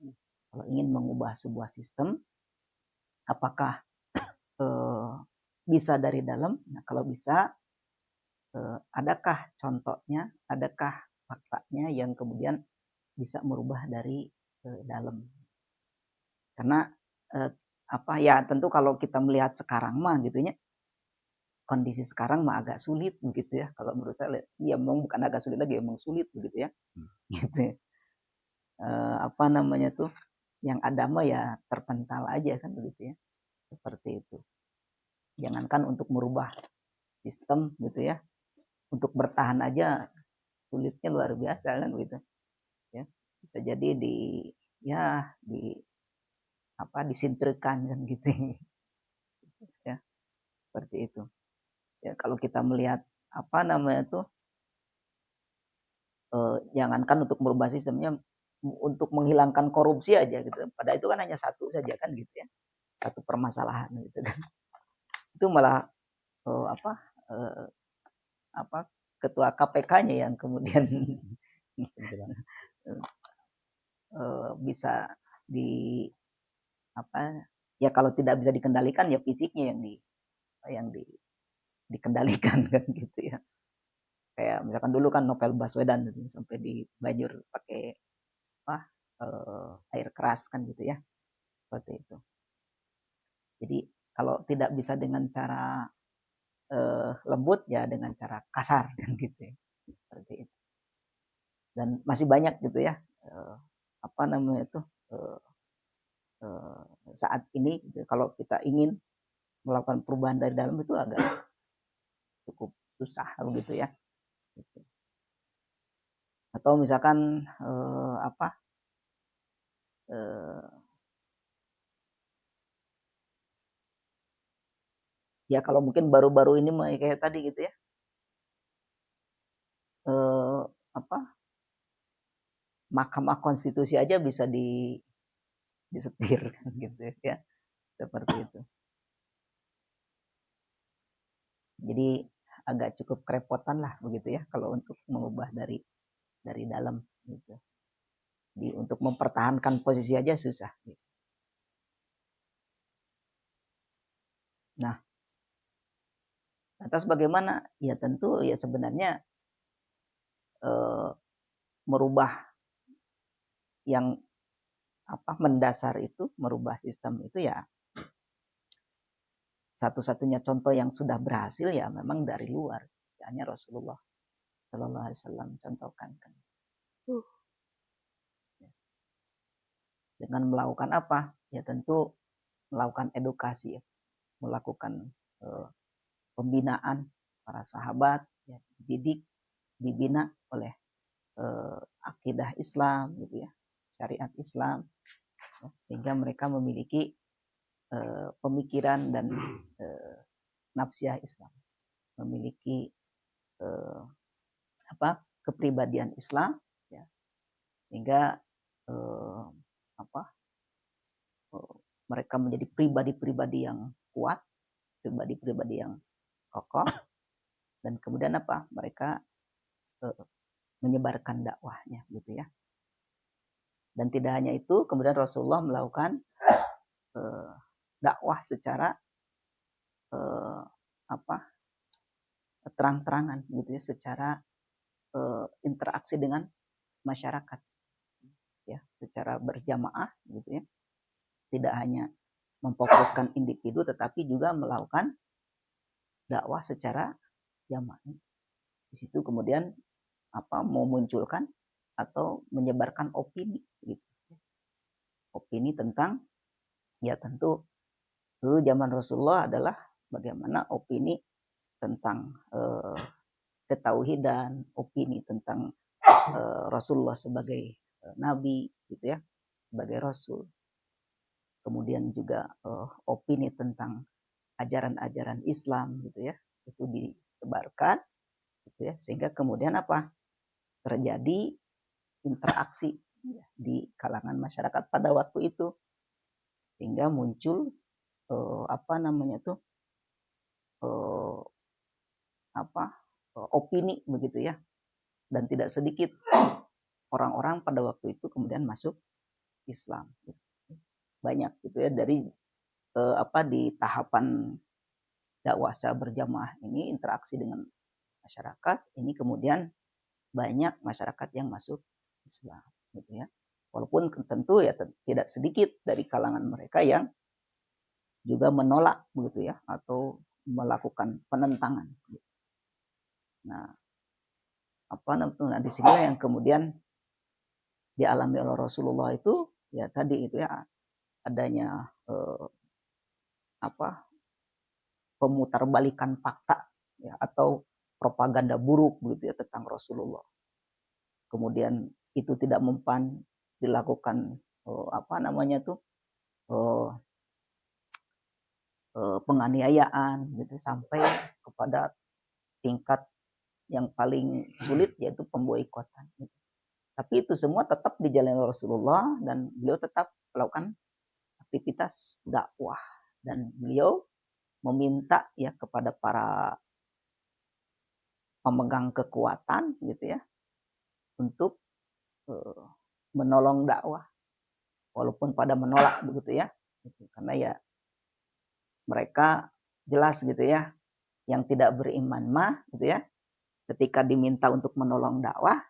Kalau ingin mengubah sebuah sistem, apakah bisa dari dalam? Nah, kalau bisa, adakah contohnya, adakah faktanya yang kemudian bisa merubah dari dalam? Karena ya tentu kalau kita melihat sekarang mah gitunya, kondisi sekarang mah agak sulit begitu ya. Kalau menurut saya ya memang bukan agak sulit lagi, memang sulit begitu ya. Gitu ya. Apa namanya tuh? Yang ada mah ya terpental aja kan begitu ya. Seperti itu. Jangankan untuk merubah sistem gitu ya. Untuk bertahan aja sulitnya luar biasa kan gitu. Ya. Bisa jadi disinterkan kan gitu. Ya, seperti itu. Ya, kalau kita melihat apa namanya tuh jangankan untuk merubah sistemnya, untuk menghilangkan korupsi aja gitu. Pada itu kan hanya satu saja kan gitu ya. Satu permasalahan gitu kan. Itu malah ketua KPK-nya yang kemudian bisa ya kalau tidak bisa dikendalikan ya fisiknya yang dikendalikan kan gitu ya. Kayak misalkan dulu kan Novel Baswedan gitu, sampai dibajur pakai air keras kan gitu ya. Seperti itu. Jadi kalau tidak bisa dengan cara lembut ya dengan cara kasar kan gitu ya. Seperti itu. Dan masih banyak gitu ya saat ini gitu, kalau kita ingin melakukan perubahan dari dalam itu agak cukup susah begitu ya. Atau misalkan ya kalau mungkin baru-baru ini kayak tadi gitu ya, Mahkamah Konstitusi aja bisa disetir kan gitu ya, seperti itu. Jadi agak cukup kerepotan lah begitu ya kalau untuk mengubah dari dalam gitu. Untuk mempertahankan posisi aja susah. Gitu. Nah, atas bagaimana? Ya tentu ya sebenarnya merubah yang mendasar itu, merubah sistem itu ya satu-satunya contoh yang sudah berhasil ya memang dari luar. Hanya Rasulullah Shallallahu Alaihi Wasallam contohkan kan. Dengan melakukan apa? Ya tentu melakukan edukasi, ya. Melakukan pembinaan para sahabat, ya, dibina oleh akidah Islam, gitu ya, syariat Islam, ya, sehingga mereka memiliki pemikiran dan nafsiyah Islam, memiliki kepribadian Islam, ya, sehingga mereka menjadi pribadi-pribadi yang kuat, pribadi-pribadi yang kokoh, dan kemudian mereka menyebarkan dakwahnya, gitu ya. Dan tidak hanya itu, kemudian Rasulullah melakukan dakwah secara terang-terangan, gitu ya, secara interaksi dengan masyarakat, ya, secara berjamaah, gitu ya. Tidak hanya memfokuskan individu, tetapi juga melakukan dakwah secara jamaah. Di situ kemudian memunculkan atau menyebarkan opini, gitu. Opini tentang, ya tentu dulu zaman Rasulullah adalah bagaimana opini tentang ketauhidan, opini tentang Rasulullah sebagai nabi, gitu ya, sebagai rasul. Kemudian juga opini tentang ajaran-ajaran Islam, gitu ya, itu disebarkan, gitu ya, sehingga kemudian terjadi interaksi, ya, di kalangan masyarakat pada waktu itu, sehingga muncul opini, begitu ya, dan tidak sedikit orang-orang pada waktu itu kemudian masuk Islam, gitu. Banyak, gitu ya, dari di tahapan dakwah secara berjamaah ini, interaksi dengan masyarakat ini, kemudian banyak masyarakat yang masuk Islam, gitu ya. Walaupun tentu ya tidak sedikit dari kalangan mereka yang juga menolak, begitu ya, atau melakukan penentangan. Nah, di sini yang kemudian dialami oleh Rasulullah itu, ya tadi itu ya, adanya pemutarbalikan fakta, ya, atau propaganda buruk, begitu ya, tentang Rasulullah. Kemudian itu tidak mempan dilakukan penganiayaan, gitu, sampai kepada tingkat yang paling sulit, yaitu pemboikotan, gitu. Tapi itu semua tetap dijalani Rasulullah, dan beliau tetap melakukan aktivitas dakwah, dan beliau meminta, ya, kepada para pemegang kekuatan, gitu ya, untuk menolong dakwah, walaupun pada menolak, begitu ya, karena ya mereka jelas, gitu ya, yang tidak beriman gitu ya, ketika diminta untuk menolong dakwah,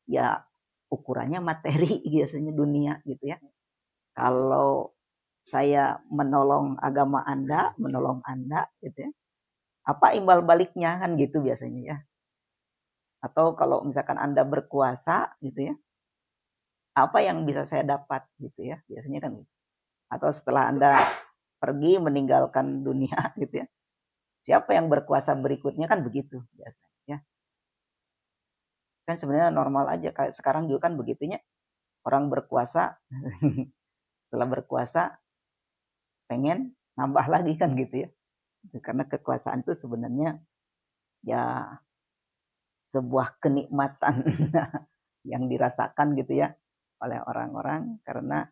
ya ukurannya materi, biasanya dunia, gitu ya. Kalau saya menolong agama Anda, menolong Anda, gitu ya, apa imbal baliknya, kan gitu biasanya ya. Atau kalau misalkan Anda berkuasa, gitu ya, apa yang bisa saya dapat, gitu ya, biasanya kan gitu. Atau setelah Anda pergi meninggalkan dunia, gitu ya, siapa yang berkuasa berikutnya, kan begitu biasanya ya. Kan sebenarnya normal aja, kayak sekarang juga kan begitunya, orang berkuasa setelah berkuasa pengen nambah lagi, kan gitu ya. Karena kekuasaan itu sebenarnya ya sebuah kenikmatan yang dirasakan, gitu ya, oleh orang-orang, karena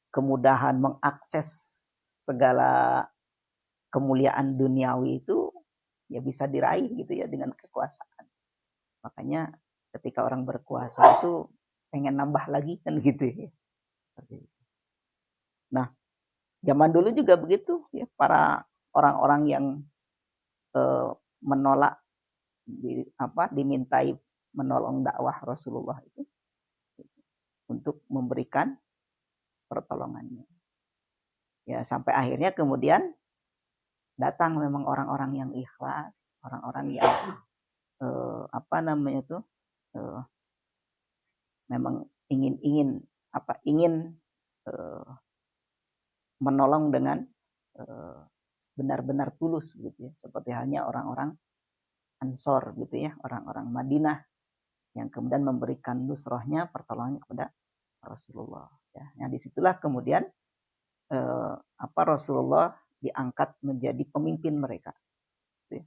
kemudahan mengakses segala kemuliaan duniawi itu ya bisa diraih, gitu ya, dengan kekuasaan. Makanya ketika orang berkuasa itu pengen nambah lagi, kan gitu ya. Nah, zaman dulu juga begitu ya, para orang-orang yang menolak dimintai menolong dakwah Rasulullah itu untuk memberikan pertolongannya. Ya, sampai akhirnya kemudian datang memang orang-orang yang ikhlas, orang-orang yang memang ingin menolong dengan benar-benar tulus, gitu ya, seperti halnya orang-orang Ansor, gitu ya, orang-orang Madinah yang kemudian memberikan nusrohnya, pertolongannya kepada Rasulullah. Ya, nah disitulah kemudian Rasulullah diangkat menjadi pemimpin mereka, gitu ya.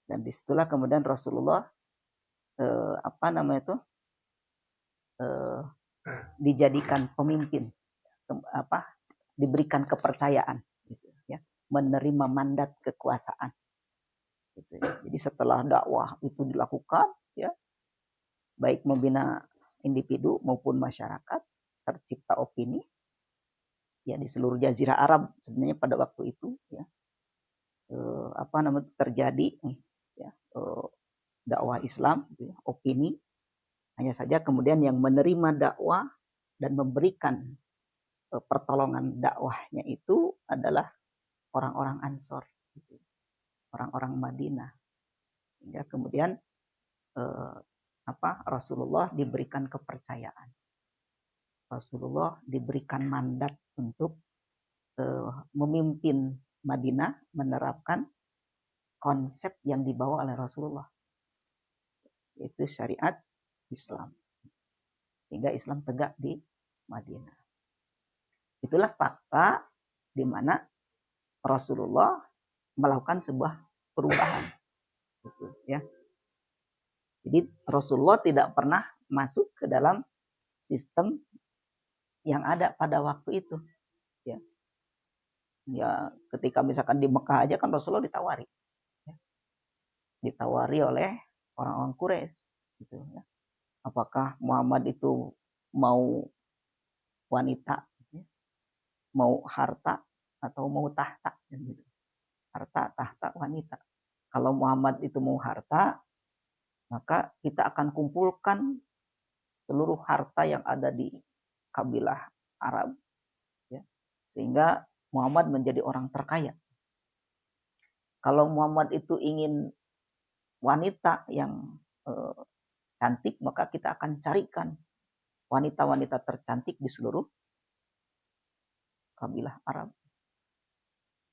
Dan disitulah kemudian Rasulullah dijadikan pemimpin, diberikan kepercayaan, gitu ya, menerima mandat kekuasaan. Gitu ya. Jadi setelah dakwah itu dilakukan, ya, baik membina individu maupun masyarakat, tercipta opini, ya, di seluruh Jazirah Arab sebenarnya pada waktu itu, ya, terjadi, ya, dakwah Islam, gitu ya, opini. Hanya saja kemudian yang menerima dakwah dan memberikan pertolongan dakwahnya itu adalah orang-orang Ansor, gitu, orang-orang Madinah. Hingga kemudian Rasulullah diberikan kepercayaan. Rasulullah diberikan mandat untuk memimpin Madinah, menerapkan konsep yang dibawa oleh Rasulullah, yaitu syariat Islam. Hingga Islam tegak di Madinah. Itulah fakta di mana Rasulullah melakukan sebuah perubahan. Gitu, ya. Jadi Rasulullah tidak pernah masuk ke dalam sistem yang ada pada waktu itu. Ya, ya, ketika misalkan di Mekah aja kan Rasulullah ditawari, ya, ditawari oleh orang-orang Quraisy, gitu, ya. Apakah Muhammad itu mau wanita, ya, mau harta atau mau tahta, gitu. Harta, tahta, wanita. Kalau Muhammad itu mau harta, maka kita akan kumpulkan seluruh harta yang ada di kabilah Arab, ya, sehingga Muhammad menjadi orang terkaya. Kalau Muhammad itu ingin wanita yang cantik, maka kita akan carikan wanita-wanita tercantik di seluruh kabilah Arab.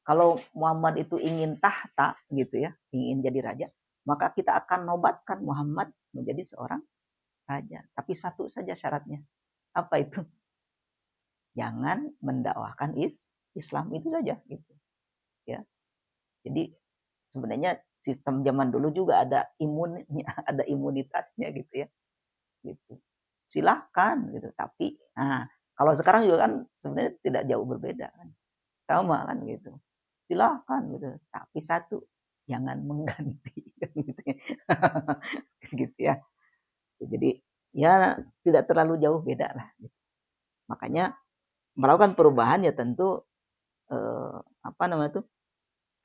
Kalau Muhammad itu ingin tahta, gitu ya, ingin jadi raja, maka kita akan nobatkan Muhammad menjadi seorang raja. Tapi satu saja syaratnya. Apa itu? Jangan mendakwahkan Islam, itu saja, gitu. Ya. Jadi sebenarnya sistem zaman dulu juga ada ada imunitasnya, gitu ya. Gitu. Silahkan, gitu. Tapi kalau sekarang juga kan sebenarnya tidak jauh berbeda kan. Sama kan, gitu. Silahkan, gitu. Tapi satu, jangan mengganti, gitu ya. Gitu ya. Jadi ya tidak terlalu jauh beda lah. Makanya melakukan perubahan ya tentu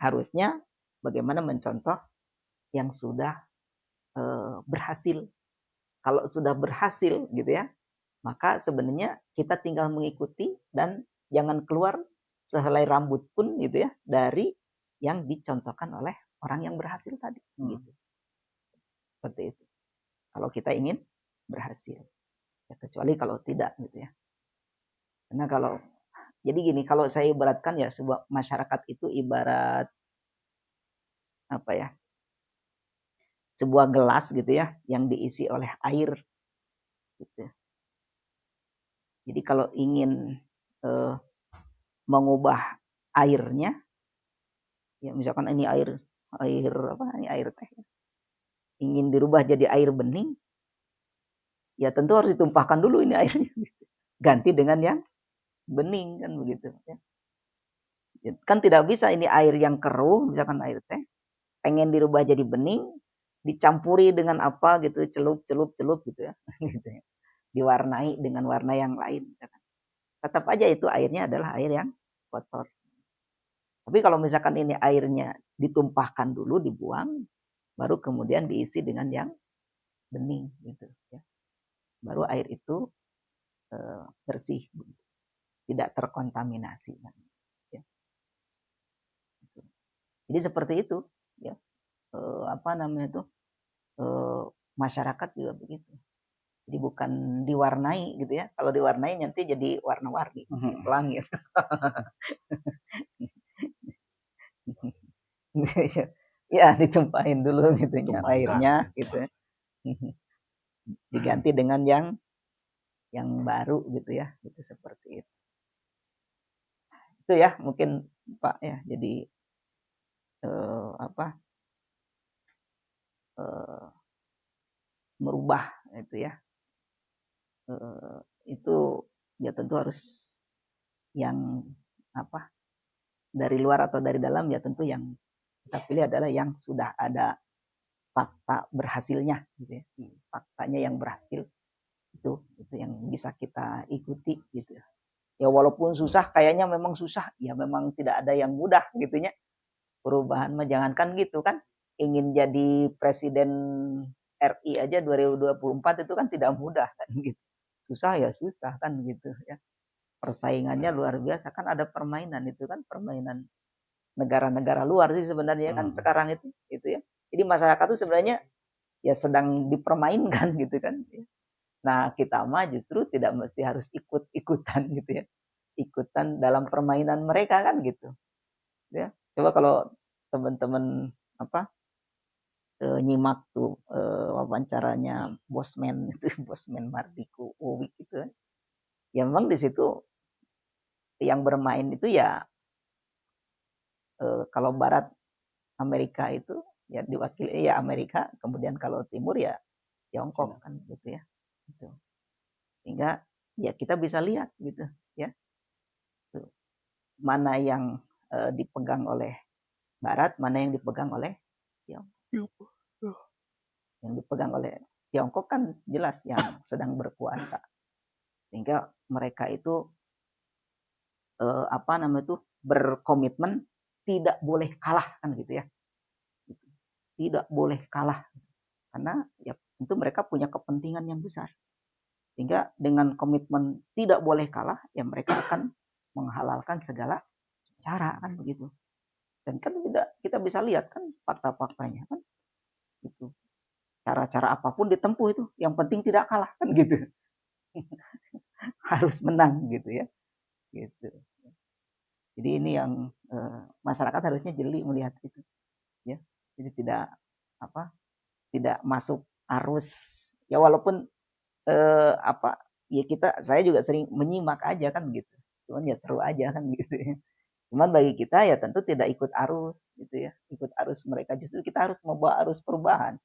harusnya bagaimana mencontoh yang sudah berhasil. Kalau sudah berhasil, gitu ya, maka sebenarnya kita tinggal mengikuti dan jangan keluar sehelai rambut pun, gitu ya, dari yang dicontohkan oleh orang yang berhasil tadi, gitu. Seperti itu. Kalau kita ingin berhasil, ya, kecuali kalau tidak, gitu ya. Karena jadi gini, kalau saya ibaratkan ya, sebuah masyarakat itu ibarat sebuah gelas, gitu ya, yang diisi oleh air, gitu. Jadi kalau ingin mengubah airnya, ya misalkan ini air teh, ingin dirubah jadi air bening, ya tentu harus ditumpahkan dulu ini airnya, ganti dengan yang bening, kan begitu ya. Kan tidak bisa ini air yang keruh, misalkan air teh, pengen dirubah jadi bening, dicampuri dengan apa gitu, celup gitu ya, gitu ya. Diwarnai dengan warna yang lain. Tetap aja itu airnya adalah air yang kotor. Tapi kalau misalkan ini airnya ditumpahkan dulu, dibuang, baru kemudian diisi dengan yang bening, gitu ya. Baru air itu bersih, tidak terkontaminasi. Ya. Jadi seperti itu, ya. Masyarakat juga begitu. Jadi bukan diwarnai, gitu ya. Kalau diwarnai nanti jadi warna-warni, pelangi. Ya, ditumpahin dulu gitu ya airnya, gitu. Diganti dengan yang baru, gitu ya. Itu seperti itu. Itu ya mungkin Pak ya. Jadi merubah itu ya, itu ya tentu harus yang apa, dari luar atau dari dalam, ya tentu yang kita pilih adalah yang sudah ada fakta berhasilnya gitu ya. Faktanya yang berhasil itu yang bisa kita ikuti gitu ya. Ya walaupun susah, kayaknya memang susah, ya memang tidak ada yang mudah gitu ya. Perubahan mah jangankan gitu kan, ingin jadi presiden RI aja 2024 itu kan tidak mudah kan gitu. Susah ya susah kan gitu ya. Persaingannya luar biasa kan, ada permainan itu kan, permainan negara-negara luar sih sebenarnya kan sekarang itu ya. Jadi masyarakat itu sebenarnya ya sedang dipermainkan gitu kan. Nah, kita mah justru tidak mesti harus ikut-ikutan gitu ya. Ikutan dalam permainan mereka kan gitu. Ya. Coba kalau teman-teman nyimak tuh wawancaranya Bosman itu, Bosman Mardiku Uwik gitu kan. Ya memang di situ yang bermain itu ya kalau Barat Amerika itu ya diwakili ya Amerika, kemudian kalau Timur ya Tiongkok kan gitu ya. Gitu. Sehingga ya kita bisa lihat gitu ya. Mana yang dipegang oleh Barat, mana yang dipegang oleh Tiongkok. Yang dipegang oleh Tiongkok kan jelas yang sedang berkuasa. Sehingga mereka itu berkomitmen tidak boleh kalah kan gitu ya. Tidak boleh kalah. Karena ya tentu mereka punya kepentingan yang besar. Sehingga dengan komitmen tidak boleh kalah, ya mereka akan menghalalkan segala cara kan begitu. Dan kan kita bisa lihat kan fakta-faktanya kan gitu. Cara-cara apapun ditempuh itu, yang penting tidak kalah kan gitu. Harus menang gitu ya. Gitu. Jadi ini yang masyarakat harusnya jeli melihat itu ya. Jadi tidak masuk arus ya, walaupun ya saya juga sering menyimak aja kan gitu. Cuman ya seru aja kan gitu ya. Cuman bagi kita ya tentu tidak ikut arus gitu ya. Ikut arus mereka, justru kita harus membawa arus perubahan.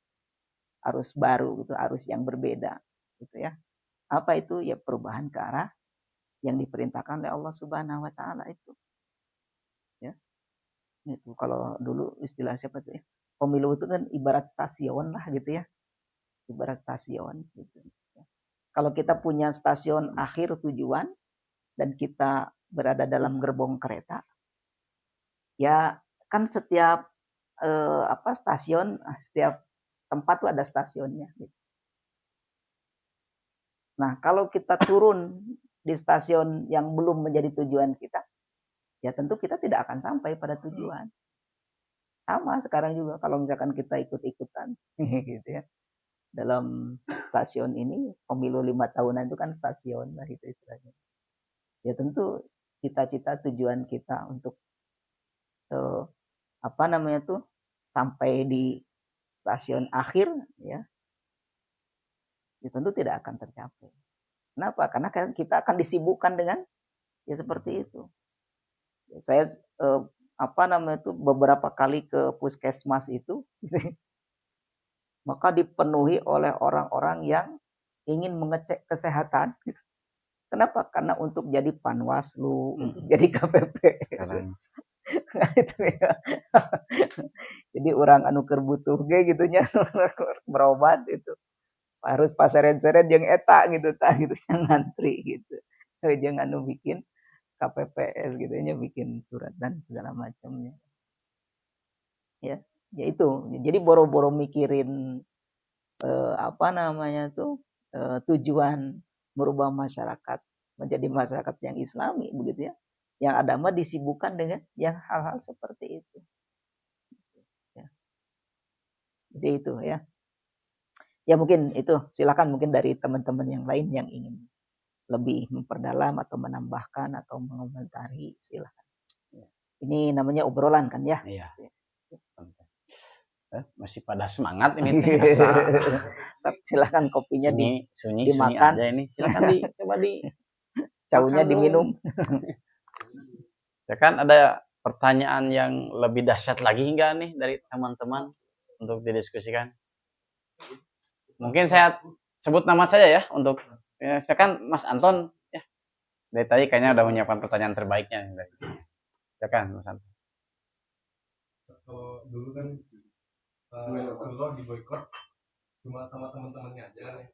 Arus baru gitu, arus yang berbeda gitu ya. Apa itu? Ya perubahan ke arah yang diperintahkan oleh Allah Subhanahu wa taala itu. Ya. Itu kalau dulu istilah siapa tuh ya? Pemilu itu kan ibarat stasiun lah gitu ya. Ibarat stasiun gitu. Kalau kita punya stasiun akhir tujuan dan kita berada dalam gerbong kereta, ya kan setiap stasiun, setiap tempat tuh ada stasiunnya. Nah, kalau kita turun di stasiun yang belum menjadi tujuan kita, ya tentu kita tidak akan sampai pada tujuan. Sama sekarang juga kalau misalkan kita ikut-ikutan gitu ya. Dalam stasiun ini, pemilu 5 tahunan itu kan stasiun lah itu istilahnya. Ya tentu cita-cita tujuan kita untuk sampai di stasiun akhir ya tentu tidak akan tercapai. Kenapa? Karena kita akan disibukkan dengan ya seperti itu. Saya beberapa kali ke puskesmas itu maka dipenuhi oleh orang-orang yang ingin mengecek kesehatan. Kenapa? Karena untuk jadi Panwaslu, untuk jadi KPPS. Nah, itu ya. Jadi orang anu keur butuh ge gitu nya berobat itu. Harus paseren-seren yang eta gitu yang ngantri gitu. Jangan anu bikin KPPS gitu nya, bikin surat dan segala macamnya. Ya itu. Jadi boro-boro mikirin tujuan merubah masyarakat menjadi masyarakat yang Islami begitu ya. Yang ada mah disibukkan dengan yang hal-hal seperti itu. Ya. Jadi itu ya. Ya mungkin itu, silakan mungkin dari teman-teman yang lain yang ingin lebih memperdalam atau menambahkan atau mengomentari, silakan. Ini namanya obrolan kan ya. Iya. Masih pada semangat ini. Silakan kopinya sunyi dimakan aja ini. Silakan coba caunya diminum. Ya kan ada pertanyaan yang lebih dahsyat lagi enggak nih dari teman-teman untuk didiskusikan? Mungkin saya sebut nama saja ya untuk silakan Mas Anton ya. Dari tadi kayaknya udah menyiapkan pertanyaan terbaiknya. Silakan Mas Anton. Kalau dulu kan Rasulullah diboikot cuma sama teman-temannya aja,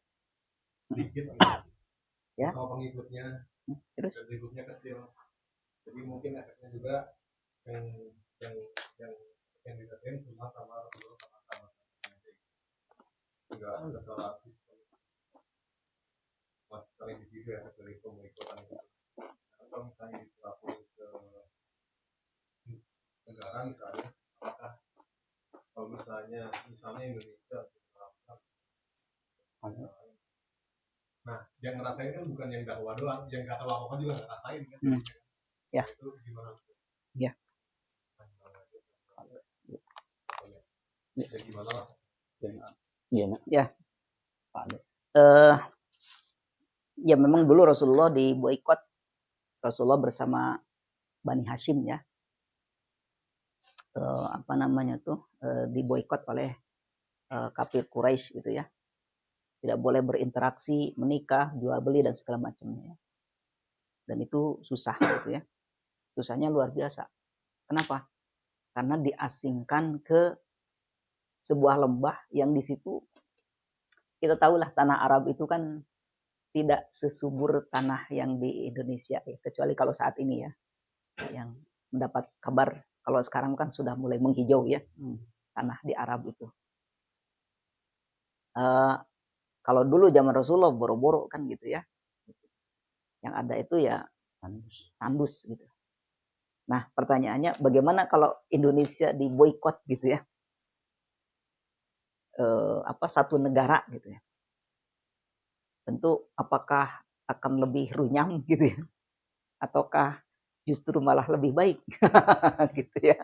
sedikit Ya. sama pengikutnya, Terus dan lingkupnya kecil. Jadi mungkin efeknya juga yang yang yang yang dirasain cuma sama Rasulullah sama enggak salah sistem master individu ya dari pemboikotan itu. Kalau misalnya diterapkan ke negara misalnya, apakah kalau misalnya Indonesia diterapkan, nah yang ngerasain kan bukan yang dakwah doang, yang nggak tahu apa-apa juga nggak ngerasain kan. Ya. Itu gimana? Ya. Ya gimana lah? Ya. Ya memang dulu Rasulullah diboikot, Rasulullah bersama Bani Hashim ya. Diboikot oleh kafir Quraisy gitu ya. Tidak boleh berinteraksi, menikah, jual beli dan segala macamnya. Dan itu susah gitu ya. Susahnya luar biasa. Kenapa? Karena diasingkan ke sebuah lembah yang di situ kita tahulah tanah Arab itu kan tidak sesubur tanah yang di Indonesia ya, kecuali kalau saat ini ya. Yang mendapat kabar kalau sekarang kan sudah mulai menghijau ya tanah di Arab itu. Kalau dulu zaman Rasulullah boro-boro kan gitu ya. Yang ada itu ya tandus gitu. Nah, pertanyaannya bagaimana kalau Indonesia diboikot gitu ya? Satu negara gitu ya. Tentu apakah akan lebih runyam gitu ya? Ataukah justru malah lebih baik? gitu ya.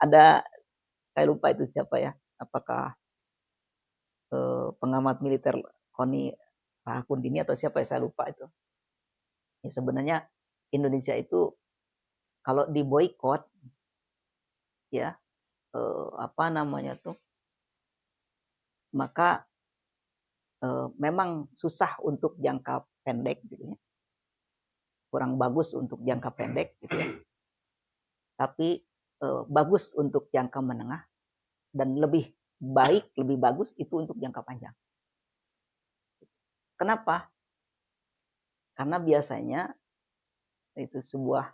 Ada saya lupa itu siapa ya? Apakah pengamat militer Koni Rahakundini atau siapa ya, saya lupa itu. Ya, sebenarnya Indonesia itu kalau diboikot ya maka memang susah untuk jangka pendek gitu ya. Kurang bagus untuk jangka pendek gitu ya. Tapi bagus untuk jangka menengah dan lebih baik, lebih bagus itu untuk jangka panjang. Kenapa? Karena biasanya itu sebuah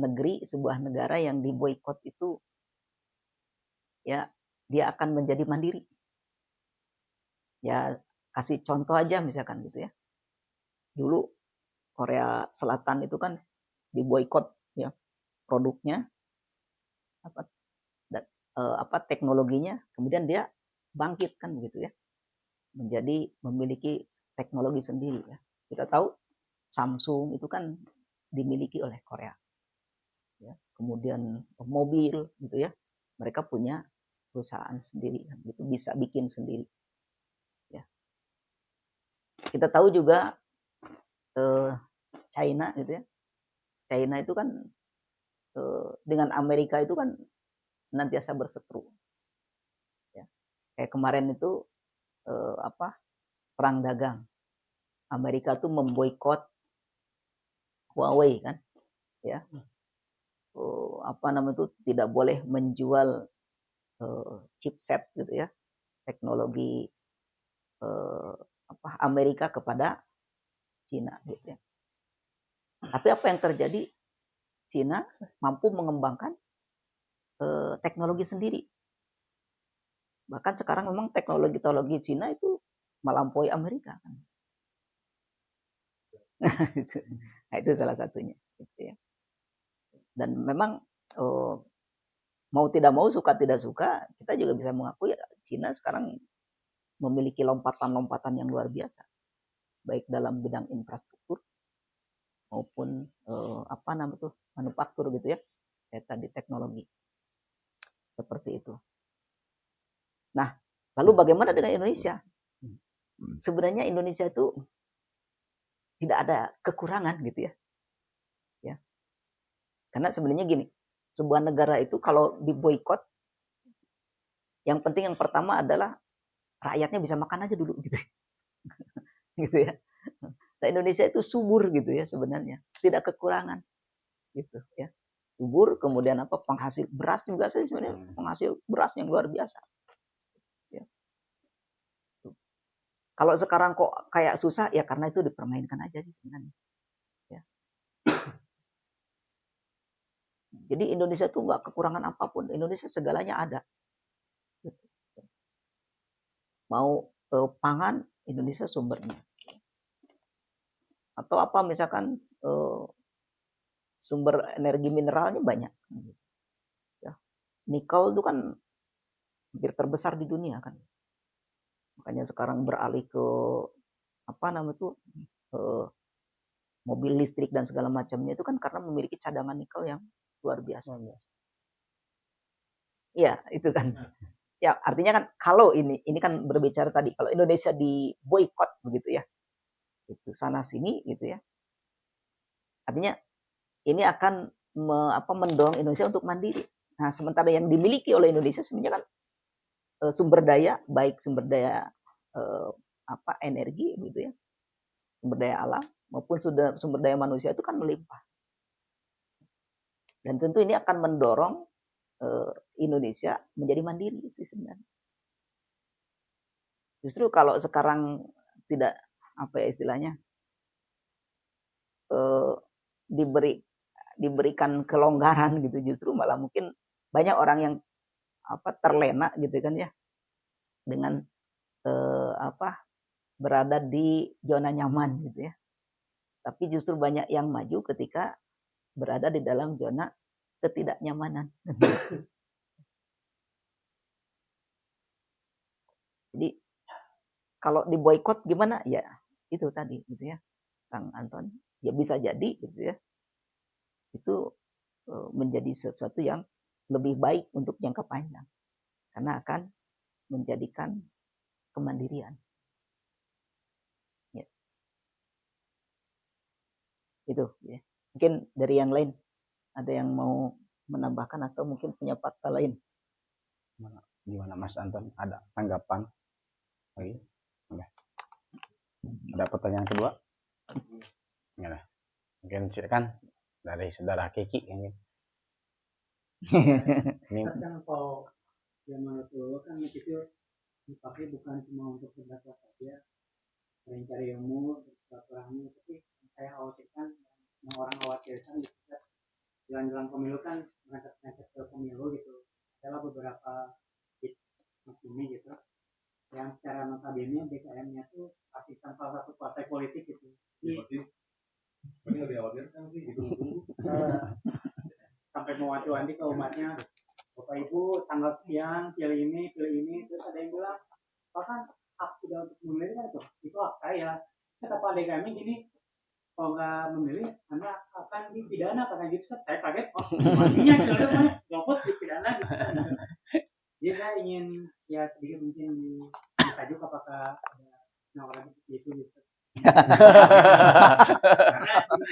negeri, sebuah negara yang diboikot itu ya dia akan menjadi mandiri. Ya kasih contoh aja misalkan gitu ya. Dulu Korea Selatan itu kan diboikot ya produknya teknologinya, kemudian dia bangkit kan gitu ya. Menjadi memiliki teknologi sendiri ya. Kita tahu Samsung itu kan dimiliki oleh Korea. Ya, kemudian mobil gitu ya. Mereka punya perusahaan sendiri gitu, bisa bikin sendiri. Ya. Kita tahu juga China gitu ya. China itu kan dengan Amerika itu kan senantiasa berseteru. Ya. Kayak kemarin itu perang dagang. Amerika tuh memboikot Huawei kan, ya. Tidak boleh menjual chipset gitu ya, teknologi Amerika kepada Cina gitu ya. Tapi apa yang terjadi? Cina mampu mengembangkan teknologi sendiri. Bahkan sekarang memang teknologi Cina itu melampaui Amerika kan. Nah, itu salah satunya gitu ya. Dan memang mau tidak mau, suka tidak suka, kita juga bisa mengakui Cina sekarang memiliki lompatan-lompatan yang luar biasa, baik dalam bidang infrastruktur maupun manufaktur gitu ya, kayak tadi teknologi seperti itu. Nah, lalu bagaimana dengan Indonesia? Sebenarnya Indonesia itu tidak ada kekurangan gitu ya. Karena sebenarnya gini, sebuah negara itu kalau diboikot, yang penting yang pertama adalah rakyatnya bisa makan aja dulu gitu. Gitu ya. Nah, Indonesia itu subur gitu ya sebenarnya, tidak kekurangan gitu ya. Subur, kemudian apa, penghasil beras juga sih sebenarnya, penghasil beras yang luar biasa. Ya. Kalau sekarang kok kayak susah ya karena itu dipermainkan aja sih sebenarnya. Ya. Jadi Indonesia tuh nggak kekurangan apapun, Indonesia segalanya ada. Gitu. Mau pangan, Indonesia sumbernya. Atau apa misalkan sumber energi mineralnya banyak. Ya. Nikel itu kan hampir terbesar di dunia kan. Makanya sekarang beralih ke apa namanya itu mobil listrik dan segala macamnya itu kan karena memiliki cadangan nikel yang luar biasa. Iya, itu kan. Ya, artinya kan kalau ini kan berbicara tadi kalau Indonesia di boykot begitu ya. Itu sana sini gitu ya. Artinya ini akan mendorong Indonesia untuk mandiri. Nah, sementara yang dimiliki oleh Indonesia sebenarnya kan sumber daya, baik sumber daya energi gitu ya, sumber daya alam maupun sumber daya manusia itu kan melimpah. Dan tentu ini akan mendorong Indonesia menjadi mandiri sih sebenarnya. Justru kalau sekarang tidak apa ya istilahnya diberikan kelonggaran gitu, justru malah mungkin banyak orang yang terlena gitu kan ya dengan berada di zona nyaman gitu ya. Tapi justru banyak yang maju ketika berada di dalam zona ketidaknyamanan. Jadi kalau diboikot gimana ya itu tadi gitu ya Kang Anton, ya bisa jadi gitu ya itu menjadi sesuatu yang lebih baik untuk jangka panjang karena akan menjadikan kemandirian ya. Itu ya. Mungkin dari yang lain ada yang mau menambahkan atau mungkin punya fakta lain. Gimana Mas Anton, ada tanggapan lagi? Ada pertanyaan kedua? Gimana? Mungkin silakan dari saudara Kiki ini. Ini kan kalau zaman dulu kan itu dipakai bukan cuma untuk berdakwah saja, mencari ilmu, bersilaturahmi, tapi saya khawatirkan, yang orang khawatirkan gitu, jelang-jelang pemilu kan mengangkat ke pemilu gitu, adalah beberapa ini gitu, yang secara notabene BKM-nya tuh artisan salah satu partai politik gitu. Ini lebih khawatirkan sih gitu. Sampai mewanti-wanti ke umatnya, Bapak Ibu tanggal sekian pilih ini, terus ada yang bilang bahkan hak tidak untuk memilih kan itu hak saya. Kata Pak DKM gini, kalau nggak memilih Anda akan dipidana karena gitu. Saya kaget, artinya sudah nyopot dipidana gitu. Jadi saya ingin ya sedikit mungkin ditajuk apakah ada orang seperti itu gitu. Karena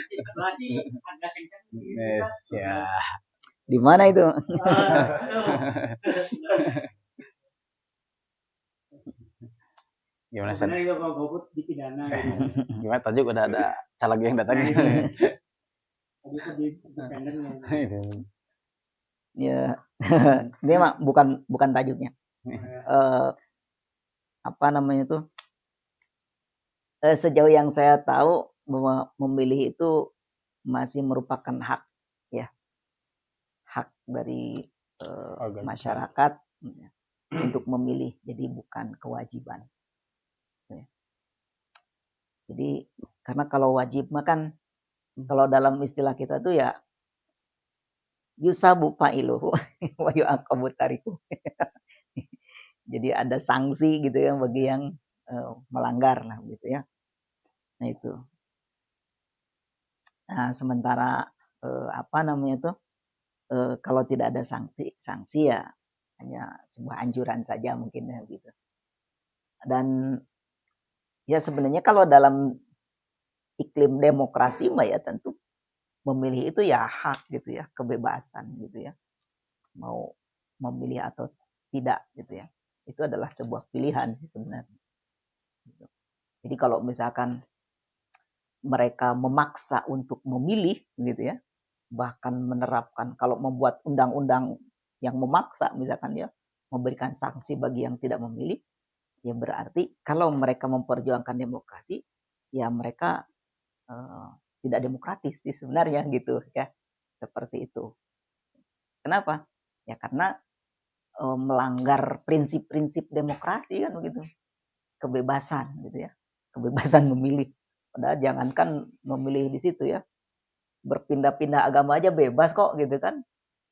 di sebelah sih agak kencang sih. Ya. Di mana itu? Gimana sih? Sebenarnya kalau GoFood dipidana gitu. Gimana tadi udah ada caleg yang datang. Ya, ini mah bukan tajuknya. Apa namanya itu? Sejauh yang saya tahu bahwa memilih itu masih merupakan hak ya, hak dari masyarakat ya, untuk memilih, jadi bukan kewajiban. Ya. Jadi karena kalau wajib mah kan kalau dalam istilah kita tuh ya yusabu fa'iluhu wa yu'aqabu tariku. Jadi ada sanksi gitu ya bagi yang melanggar lah gitu ya. Nah itu. Nah sementara apa namanya itu kalau tidak ada sanksi ya hanya sebuah anjuran saja mungkin ya gitu. Dan ya sebenarnya kalau dalam iklim demokrasi mah ya tentu memilih itu ya hak gitu ya, kebebasan gitu ya. Mau memilih atau tidak gitu ya. itu adalah sebuah pilihan sih sebenarnya. Jadi kalau misalkan mereka memaksa untuk memilih gitu ya, bahkan menerapkan kalau membuat undang-undang yang memaksa misalkan ya, memberikan sanksi bagi yang tidak memilih, ya berarti kalau mereka memperjuangkan demokrasi, ya mereka tidak demokratis sih sebenarnya gitu ya, seperti itu. Kenapa? Ya karena melanggar prinsip-prinsip demokrasi kan begitu, kebebasan gitu ya, kebebasan memilih. Padahal jangankan memilih di situ ya, berpindah-pindah agama aja bebas kok gitu kan,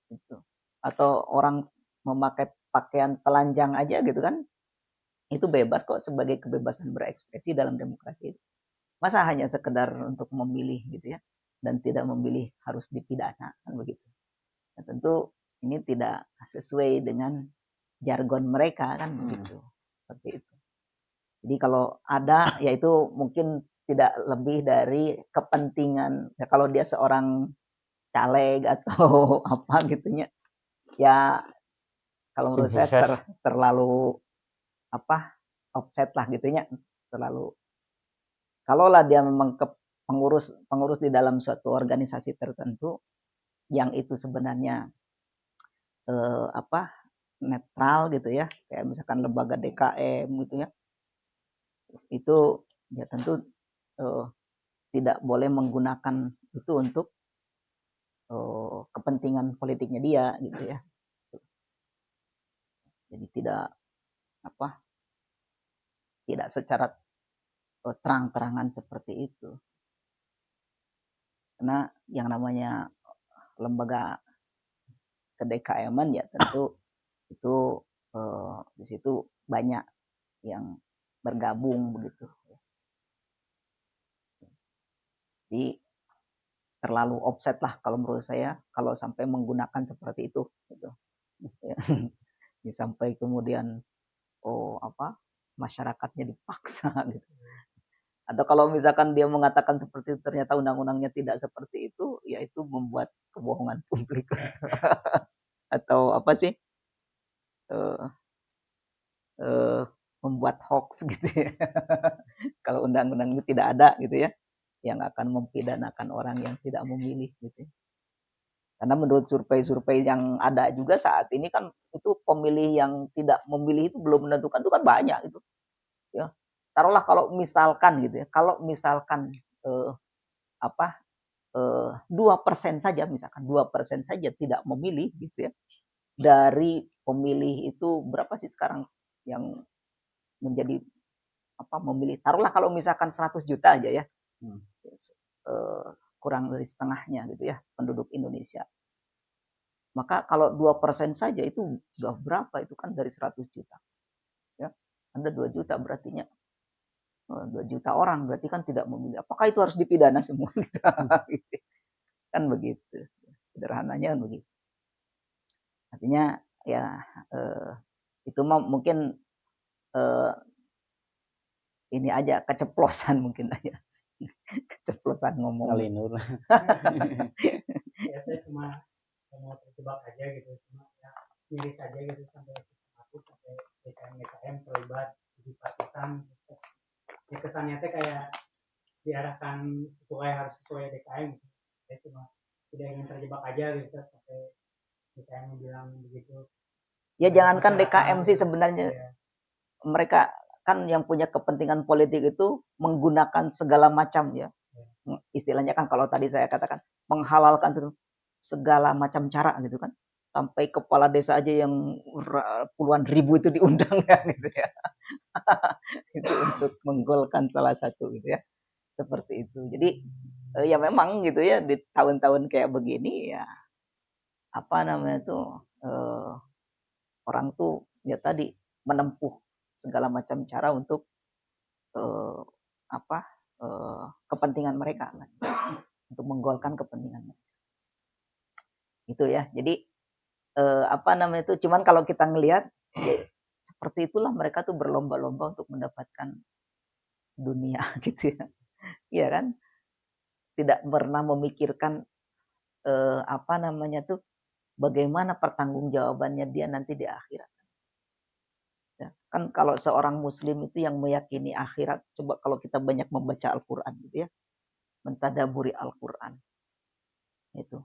gitu. Atau orang memakai pakaian telanjang aja gitu kan, itu bebas kok sebagai kebebasan berekspresi dalam demokrasi. Masa hanya sekedar untuk memilih gitu ya, dan tidak memilih harus dipidana kan begitu. Nah, tentu ini tidak sesuai dengan jargon mereka kan begitu, seperti itu. Jadi kalau ada, yaitu mungkin tidak lebih dari kepentingan. Ya, kalau dia seorang caleg atau apa gitunya, ya kalau menurut saya terlalu apa offset lah gitunya, terlalu. Kalaulah dia memang pengurus di dalam suatu organisasi tertentu yang itu sebenarnya netral gitu ya, kayak misalkan lembaga DKM gitu ya, itu ya tentu tidak boleh menggunakan itu untuk kepentingan politiknya dia gitu ya. Jadi tidak secara terang-terangan seperti itu. Karena yang namanya lembaga ke-DKM-an ya tentu itu di situ banyak yang bergabung begitu. Jadi terlalu offset lah kalau menurut saya kalau sampai menggunakan seperti itu gitu. Sampai kemudian masyarakatnya dipaksa gitu. Atau kalau misalkan dia mengatakan seperti itu ternyata undang-undangnya tidak seperti itu, ya itu membuat kebohongan publik. Atau apa sih? Membuat hoax gitu ya. Kalau undang-undang itu tidak ada gitu ya, yang akan mempidanakan orang yang tidak memilih gitu. Karena menurut survei-survei yang ada juga saat ini kan itu pemilih yang tidak memilih itu belum menentukan itu kan banyak itu. Ya. Taruhlah kalau misalkan gitu ya, kalau misalkan 2% saja misalkan 2% saja tidak memilih gitu ya. Dari pemilih itu berapa sih sekarang yang menjadi memilih? Taruhlah kalau misalkan 100 juta aja ya. Kurang dari setengahnya gitu ya penduduk Indonesia. Maka kalau 2% saja itu sudah berapa? Itu kan dari 100 juta. Ya. Anda 2 juta berartinya 2 juta orang berarti kan tidak memilih. Apakah itu harus dipidana semua? Kan begitu. Sederhananya kan begitu. Artinya ya itu mungkin ini aja keceplosan mungkin aja. Keceplosan ngomong. Kali Nur. Ya saya cuma mau terjebak aja gitu, cuma ya pilih saja gitu sampai DKM terlibat di partisan gitu. Ya kesannya teh kayak diarahkan harus sesuai DKM gitu. Saya cuma tidak ingin terjebak aja gitu sampai DKM bilang begitu. Ya jangankan DKM sih sebenarnya ya. Mereka kan yang punya kepentingan politik itu menggunakan segala macam ya. Istilahnya kan kalau tadi saya katakan menghalalkan segala macam cara gitu kan. Sampai kepala desa aja yang puluhan ribu itu diundang ya gitu ya. Itu untuk menggolkan salah satu gitu ya. Seperti itu. Jadi ya memang gitu ya di tahun-tahun kayak begini ya orang tuh ya tadi menempuh segala macam cara untuk kepentingan mereka, untuk menggolkan kepentingan mereka. Itu ya. Jadi cuman kalau kita ngelihat ya, seperti itulah mereka tuh berlomba-lomba untuk mendapatkan dunia gitu ya. Iya kan? Tidak pernah memikirkan bagaimana pertanggungjawabannya dia nanti di akhirat. Ya, kan kalau seorang muslim itu yang meyakini akhirat, coba kalau kita banyak membaca Al-Qur'an gitu ya, mentadaburi Al-Qur'an. Itu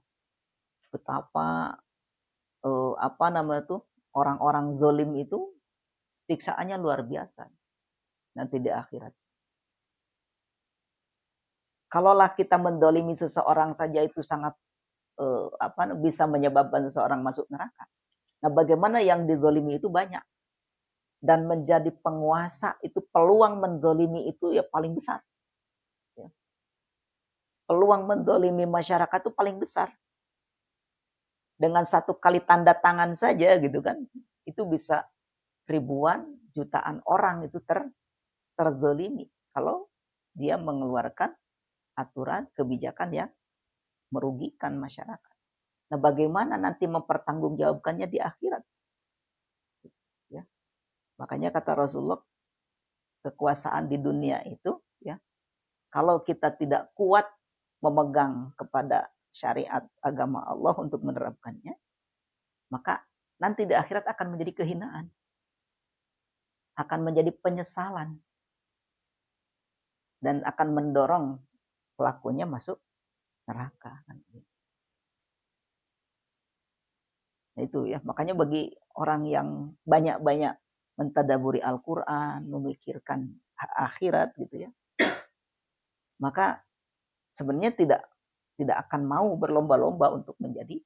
betapa apa namanya tuh, orang-orang zolim itu siksaannya luar biasa nanti di akhirat. Kalaulah kita mendolimi seseorang saja itu sangat bisa menyebabkan seseorang masuk neraka. Nah, bagaimana yang dizolimi itu banyak dan menjadi penguasa itu peluang mendolimi itu ya paling besar. Ya. Peluang mendolimi masyarakat itu paling besar. Dengan satu kali tanda tangan saja gitu kan, itu bisa ribuan, jutaan orang itu terzolimi kalau dia mengeluarkan aturan kebijakan yang merugikan masyarakat. Nah, bagaimana nanti mempertanggungjawabkannya di akhirat? Ya. Makanya kata Rasulullah, kekuasaan di dunia itu ya, kalau kita tidak kuat memegang kepada syariat agama Allah untuk menerapkannya, maka nanti di akhirat akan menjadi kehinaan, akan menjadi penyesalan, dan akan mendorong pelakunya masuk neraka. Nah, itu ya, makanya bagi orang yang banyak-banyak mentadaburi Al-Quran, memikirkan akhirat gitu ya, maka sebenarnya tidak akan mau berlomba-lomba untuk menjadi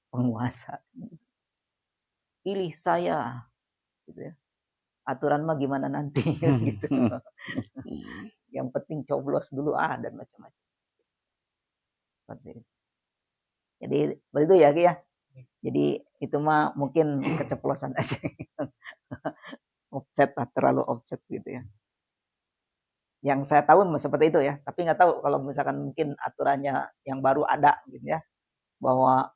penguasa. Pilih saya, gitu ya. Aturan mah gimana nanti, gitu. Yang penting coblos dulu dan macam-macam. Jadi begitu ya, Ki ya. Jadi itu mah mungkin keceplosan aja. Offset lah, terlalu offset gitu ya. Yang saya tahu seperti itu ya, tapi nggak tahu kalau misalkan mungkin aturannya yang baru ada gitu ya, bahwa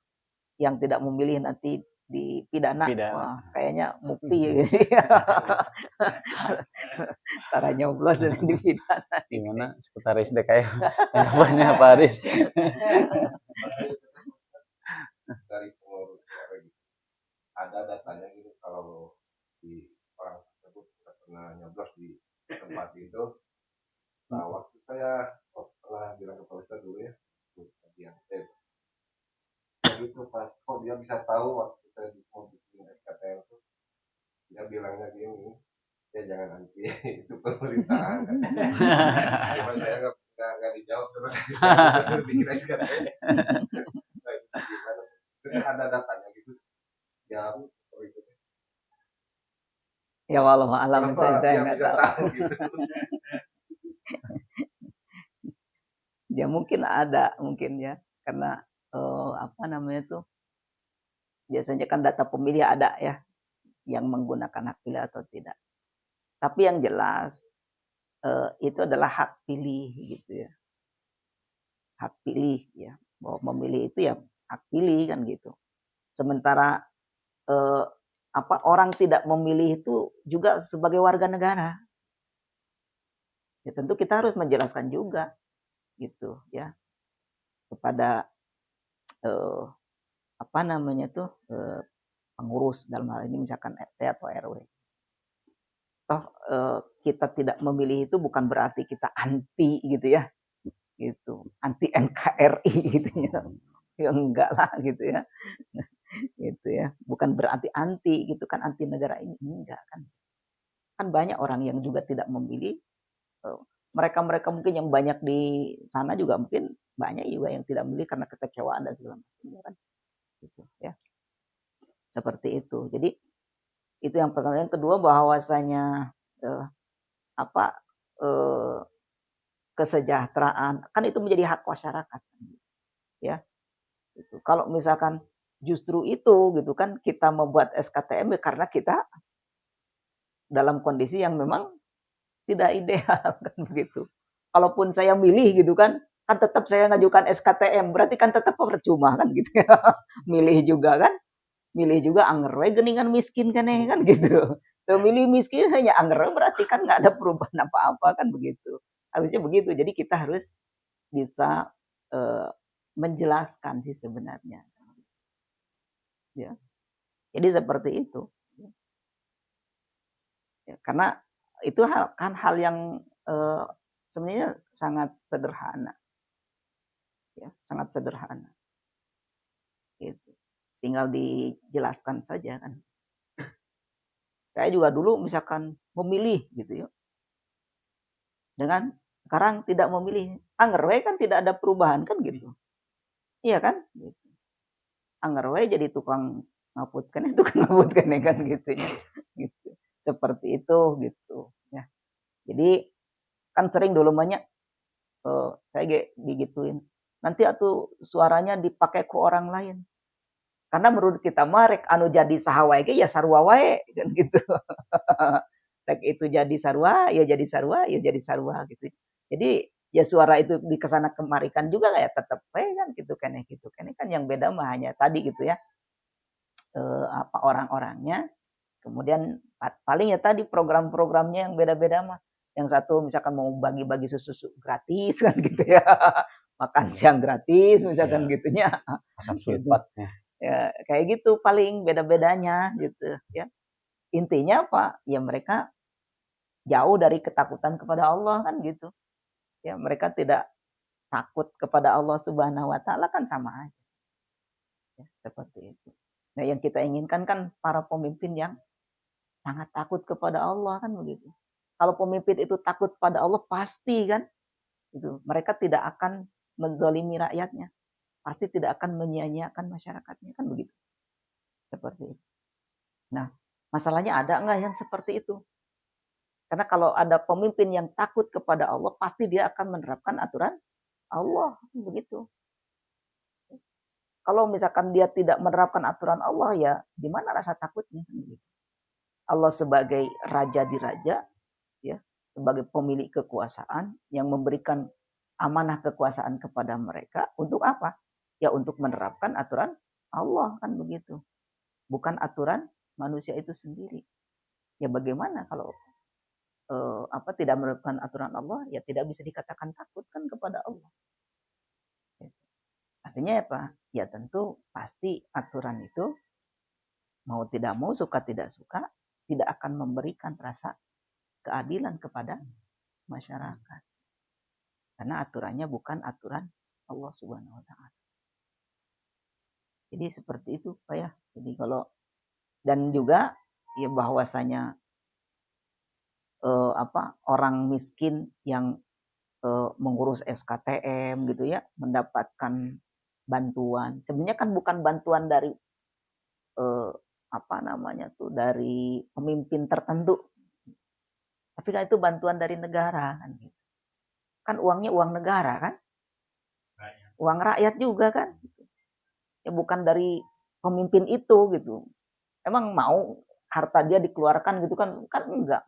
yang tidak memilih nanti dipidana. Wah, kayaknya mukti gitu ya. Tara nyoblos dan dipidana. Gimana sekretaris DKM tanggapannya Pak Aris? Dari pengurus RW gitu. Ada datanya gitu kalau di orang tersebut sudah pernah nyoblos di tempat itu. Nah, waktu saya pernah bilang ke polisi dulu ya, bagian itu pas kok dia bisa tahu waktu saya mau bikin SKTL itu, dia bilangnya gini, ya jangan anti itu pemerintahan. Cuma saya nggak dijawab terus saya bikin SKTL. Jadi ada datanya gitu, jam berikutnya. Ya walau alam saya nggak tahu. Gitu. Ya mungkin ada, mungkin ya, karena apa namanya tuh, biasanya kan data pemilih ada ya, yang menggunakan hak pilih atau tidak. Tapi yang jelas itu adalah hak pilih gitu ya, hak pilih ya, bahwa memilih itu ya hak pilih kan gitu. Sementara orang tidak memilih itu juga sebagai warga negara. Ya tentu kita harus menjelaskan juga gitu ya kepada apa namanya tuh pengurus, dalam hal ini misalkan RT atau RW. Toh kita tidak memilih itu bukan berarti kita anti gitu ya, gitu, anti NKRI gitu ya. Ya enggak lah gitu ya. Gitu ya. Bukan berarti anti gitu kan, anti negara ini, enggak kan. Kan banyak orang yang juga tidak memilih. Mereka-mereka mungkin yang banyak di sana juga mungkin banyak juga yang tidak memilih karena kekecewaan dan segala macam kan. Gitu ya. Seperti itu. Jadi itu yang pertama. Yang kedua, bahwasanya kesejahteraan kan itu menjadi hak masyarakat ya. Gitu. Kalau misalkan justru itu gitu kan kita membuat SKTM karena kita dalam kondisi yang memang tidak ideal kan begitu. Kalaupun saya milih gitu kan tetap saya ngajukan SKTM, berarti kan tetap percuma kan gitu ya. Milih juga kan, milih juga anger we geningan miskin kan gitu. Milih miskin hanya anger berarti kan nggak ada perubahan apa-apa kan begitu. Harusnya begitu. Jadi kita harus bisa menjelaskan sih sebenarnya. Ya. Jadi seperti itu. Ya, karena itu hal yang sebenarnya sangat sederhana, ya, sangat sederhana. Gitu. Tinggal dijelaskan saja kan. Saya juga dulu misalkan memilih gitu ya, dengan sekarang tidak memilih. Anger kan tidak ada perubahan kan gitu. Iya kan? Gitu. Anger jadi tukang ngaputkan tukang ngaputkan kan gitu ya. Gitu. Seperti itu gitu ya. Jadi kan sering dulu banyak saya digituin. Nanti atuh suaranya dipakai ke orang lain. Karena menurut kita marek anu jadi saha wae ya sarua wae kan gitu. Rek itu jadi sarua, ya jadi sarua, ya jadi sarua gitu. Jadi ya suara itu di kesana kemarikan juga kayak tetep kan gitu kan gitu kan. Kan yang beda mah hanya tadi gitu ya. Apa orang-orangnya. Kemudian paling ya tadi program-programnya yang beda-beda mah. Yang satu misalkan mau bagi-bagi susu gratis kan gitu ya. Makan siang gratis misalkan gitunya. Asam Gitu. sulfatnya. Ya, kayak gitu paling beda-bedanya gitu ya. Intinya apa? Ya mereka jauh dari ketakutan kepada Allah kan gitu. Ya, mereka tidak takut kepada Allah Subhanahu wa taala kan sama aja. Ya, seperti itu. Nah, yang kita inginkan kan para pemimpin yang sangat takut kepada Allah kan begitu. Kalau pemimpin itu takut pada Allah pasti kan itu mereka tidak akan menzalimi rakyatnya. Pasti tidak akan menyia-nyiakan masyarakatnya kan begitu. Seperti itu. Nah, masalahnya ada enggak yang seperti itu? Karena kalau ada pemimpin yang takut kepada Allah, pasti dia akan menerapkan aturan Allah begitu. Kalau misalkan dia tidak menerapkan aturan Allah, ya di mana rasa takutnya? Allah sebagai raja di raja, ya, sebagai pemilik kekuasaan yang memberikan amanah kekuasaan kepada mereka untuk apa? Ya untuk menerapkan aturan Allah kan begitu. Bukan aturan manusia itu sendiri. Ya bagaimana kalau tidak menerapkan aturan Allah, ya tidak bisa dikatakan takut kan kepada Allah. Artinya apa? Ya tentu pasti aturan itu mau tidak mau, suka tidak suka, tidak akan memberikan rasa keadilan kepada masyarakat. Karena aturannya bukan aturan Allah Subhanahu wa taala. Jadi seperti itu Pak ya. Jadi kalau dan juga ya bahwasanya orang miskin yang mengurus SKTM gitu ya, mendapatkan bantuan. Sebenarnya kan bukan bantuan dari dari pemimpin tertentu. Tapi kan itu bantuan dari negara kan gitu. Kan uangnya uang negara kan? Uang rakyat juga kan? Ya bukan dari pemimpin itu gitu. Emang mau harta dia dikeluarkan gitu kan? Kan enggak.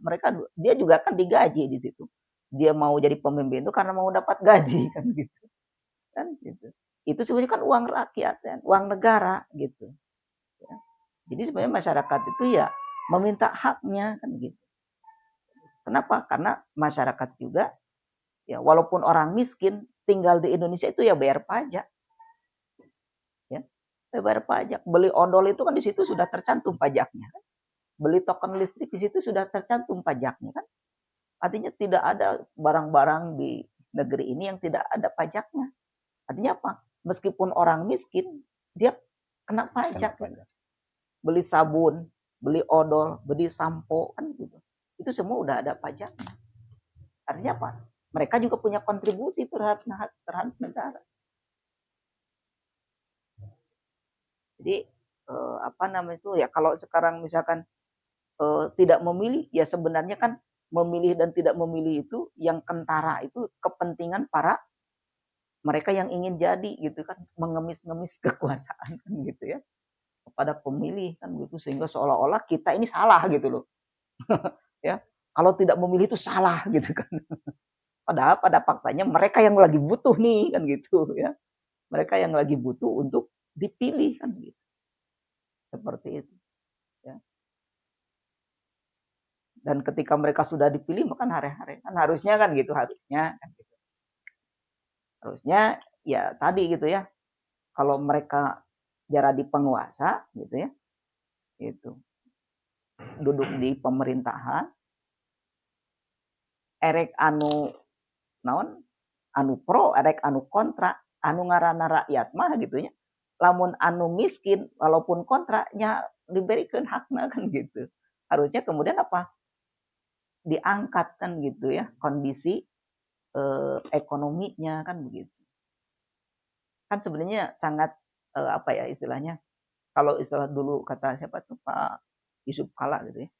Dia juga kan digaji di situ. Dia mau jadi pemimpin itu karena mau dapat gaji kan gitu. Kan gitu. Itu sebenarnya kan uang rakyat kan, uang negara gitu. Ya. Jadi sebenarnya masyarakat itu ya meminta haknya kan gitu. Kenapa? Karena masyarakat juga ya walaupun orang miskin tinggal di Indonesia itu ya bayar pajak. Ya. Bayar pajak. Beli odol itu kan di situ sudah tercantum pajaknya kan. Beli token listrik di situ sudah tercantum pajaknya kan. Artinya tidak ada barang-barang di negeri ini yang tidak ada pajaknya. Artinya apa? Meskipun orang miskin, dia kena pajak. Beli sabun, beli odol, beli sampo kan gitu. Itu semua udah ada pajaknya. Artinya apa? Mereka juga punya kontribusi terhadap negara. Jadi ya kalau sekarang misalkan tidak memilih, ya sebenarnya kan memilih dan tidak memilih itu yang kentara itu kepentingan para mereka yang ingin jadi gitu kan, mengemis-ngemis kekuasaan kan gitu ya kepada pemilih kan gitu, sehingga seolah-olah kita ini salah gitu loh. Ya, kalau tidak memilih itu salah gitu kan. Padahal pada faktanya mereka yang lagi butuh nih kan gitu ya. Mereka yang lagi butuh untuk dipilih kan gitu. Seperti itu. Ya. Dan ketika mereka sudah dipilih makan hari-hari kan harusnya kan gitu, harusnya kan gitu. Harusnya ya tadi gitu ya. Kalau mereka jadi penguasa gitu ya. Itu duduk di pemerintahan erek anu naon anu pro erek anu kontra anu ngaranna rakyat mah gitu ya. Lamun anu miskin walaupun kontranya diberikan hakna kan gitu. Harusnya kemudian apa? Diangkat kan gitu ya kondisi ekonominya kan begitu. Kan sebenarnya sangat apa ya istilahnya? Kalau istilah dulu kata siapa tuh Pak Yusuf Kala gitu ya.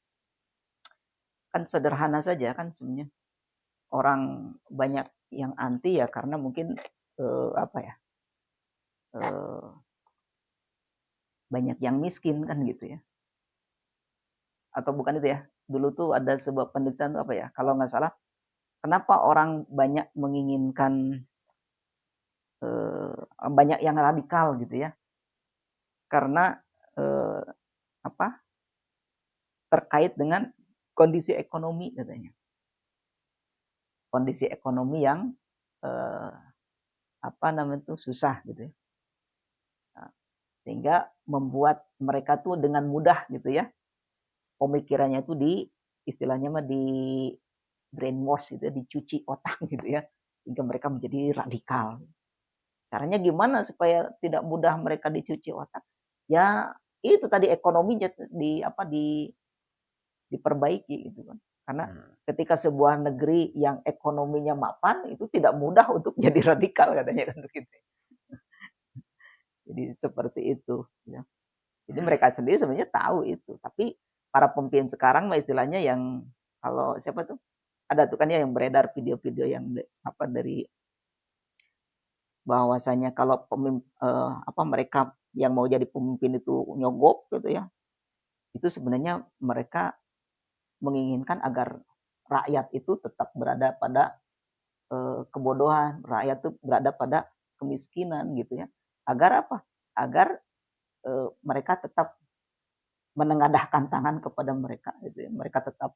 Kan sederhana saja kan sebenarnya. Orang banyak yang anti ya karena mungkin apa ya? Banyak yang miskin kan gitu ya. Atau bukan itu ya. Dulu tuh ada sebuah penelitian tuh apa ya? Kalau nggak salah, kenapa orang banyak menginginkan banyak yang radikal gitu ya? Karena apa? Terkait dengan kondisi ekonomi katanya. Kondisi ekonomi yang apa namanya tuh susah gitu ya. Nah, sehingga membuat mereka tuh dengan mudah gitu ya. Pemikirannya itu istilahnya mah di brainwash gitu ya, dicuci otak gitu ya. Sehingga mereka menjadi radikal. Caranya gimana supaya tidak mudah mereka dicuci otak? Ya itu tadi ekonominya diperbaiki gitu kan. Karena ketika sebuah negeri yang ekonominya mapan itu tidak mudah untuk jadi radikal katanya kan begitu. Jadi seperti itu ya. Jadi mereka sendiri sebenarnya tahu itu, tapi para pemimpin sekarang istilahnya yang kalau siapa tuh ada tuh kan ya yang beredar video-video yang dari bahwasanya kalau mereka yang mau jadi pemimpin itu nyogok gitu ya. Itu sebenarnya mereka menginginkan agar rakyat itu tetap berada pada kebodohan, rakyat itu berada pada kemiskinan gitu ya. Agar apa? Agar mereka tetap menengadahkan tangan kepada mereka gitu ya. Mereka tetap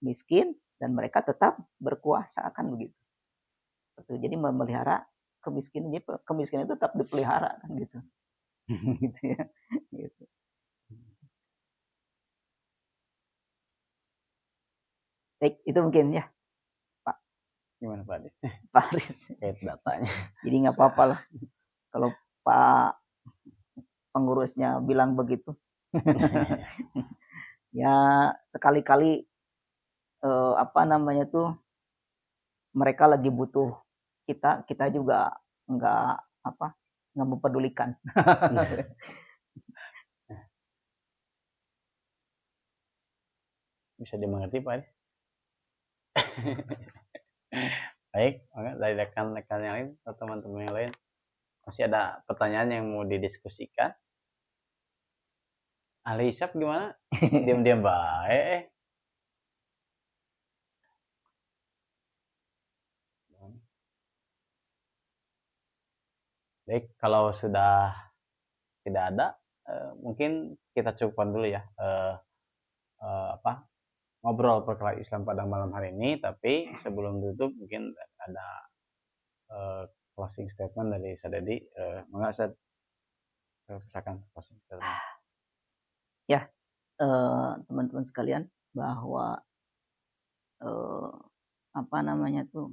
miskin dan mereka tetap berkuasa kan begitu. Jadi memelihara kemiskinan itu tetap dipelihara kan gitu. Gitu ya. Gitu. Baik, itu mungkin ya, Pak. Gimana Pak Aris? Pak Aris. Kait datanya. Jadi nggak apa-apa lah kalau Pak pengurusnya bilang begitu. Ya sekali-kali apa namanya tuh mereka lagi butuh kita juga nggak mempedulikan. Bisa dimengerti Pak Aris? Baik, dari rekan-rekan yang lain atau teman-teman yang lain masih ada pertanyaan yang mau didiskusikan? Ahli hisab gimana? Diam-diam baik. Baik, kalau sudah tidak ada, mungkin kita cukupkan dulu ya ngobrol perkara Islam pada malam hari ini. Tapi sebelum tutup mungkin ada closing statement dari Sadedi. Mengapa Sad? Silakan closing statement. Ya, teman-teman sekalian, bahwa apa namanya tuh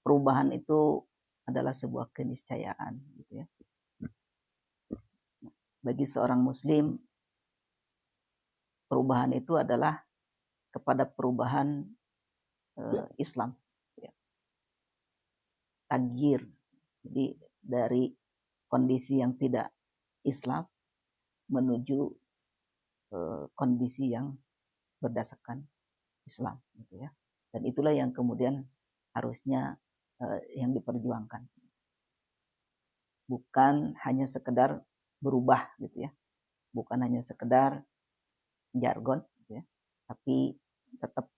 perubahan itu adalah sebuah keniscayaan gitu ya. Bagi seorang muslim, perubahan itu adalah kepada perubahan Islam ya. Taghyir. Jadi dari kondisi yang tidak Islam menuju kondisi yang berdasarkan Islam gitu ya. Dan itulah yang kemudian harusnya yang diperjuangkan. Bukan hanya sekedar berubah gitu ya. Bukan hanya sekedar jargon gitu ya. Tapi tetap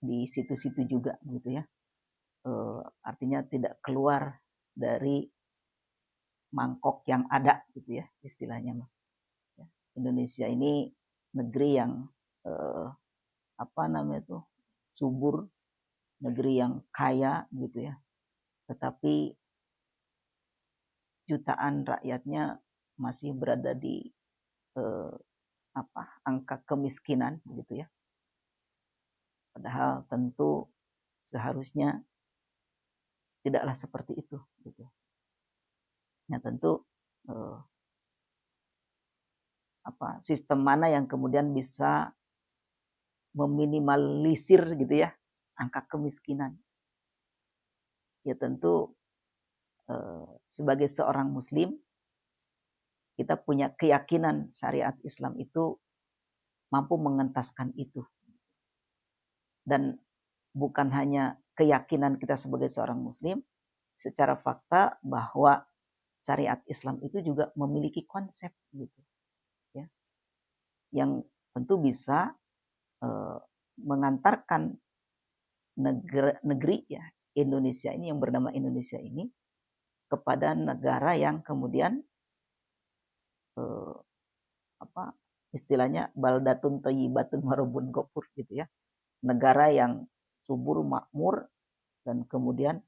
di situ-situ juga gitu ya. Artinya tidak keluar dari mangkok yang ada gitu ya istilahnya mah. Indonesia ini negeri yang subur, negeri yang kaya gitu ya. Tetapi jutaan rakyatnya masih berada di angka kemiskinan gitu ya. Padahal tentu seharusnya tidaklah seperti itu gitu. Nah, tentu sistem mana yang kemudian bisa meminimalisir gitu ya angka kemiskinan. Ya tentu sebagai seorang muslim kita punya keyakinan syariat Islam itu mampu mengentaskan itu. Dan bukan hanya keyakinan kita sebagai seorang muslim, secara fakta bahwa syariat Islam itu juga memiliki konsep gitu ya, yang tentu bisa mengantarkan negeri ya Indonesia ini yang bernama Indonesia ini kepada negara yang kemudian istilahnya baldatun thayyibatun warabun ghafur gitu ya, negara yang subur makmur dan kemudian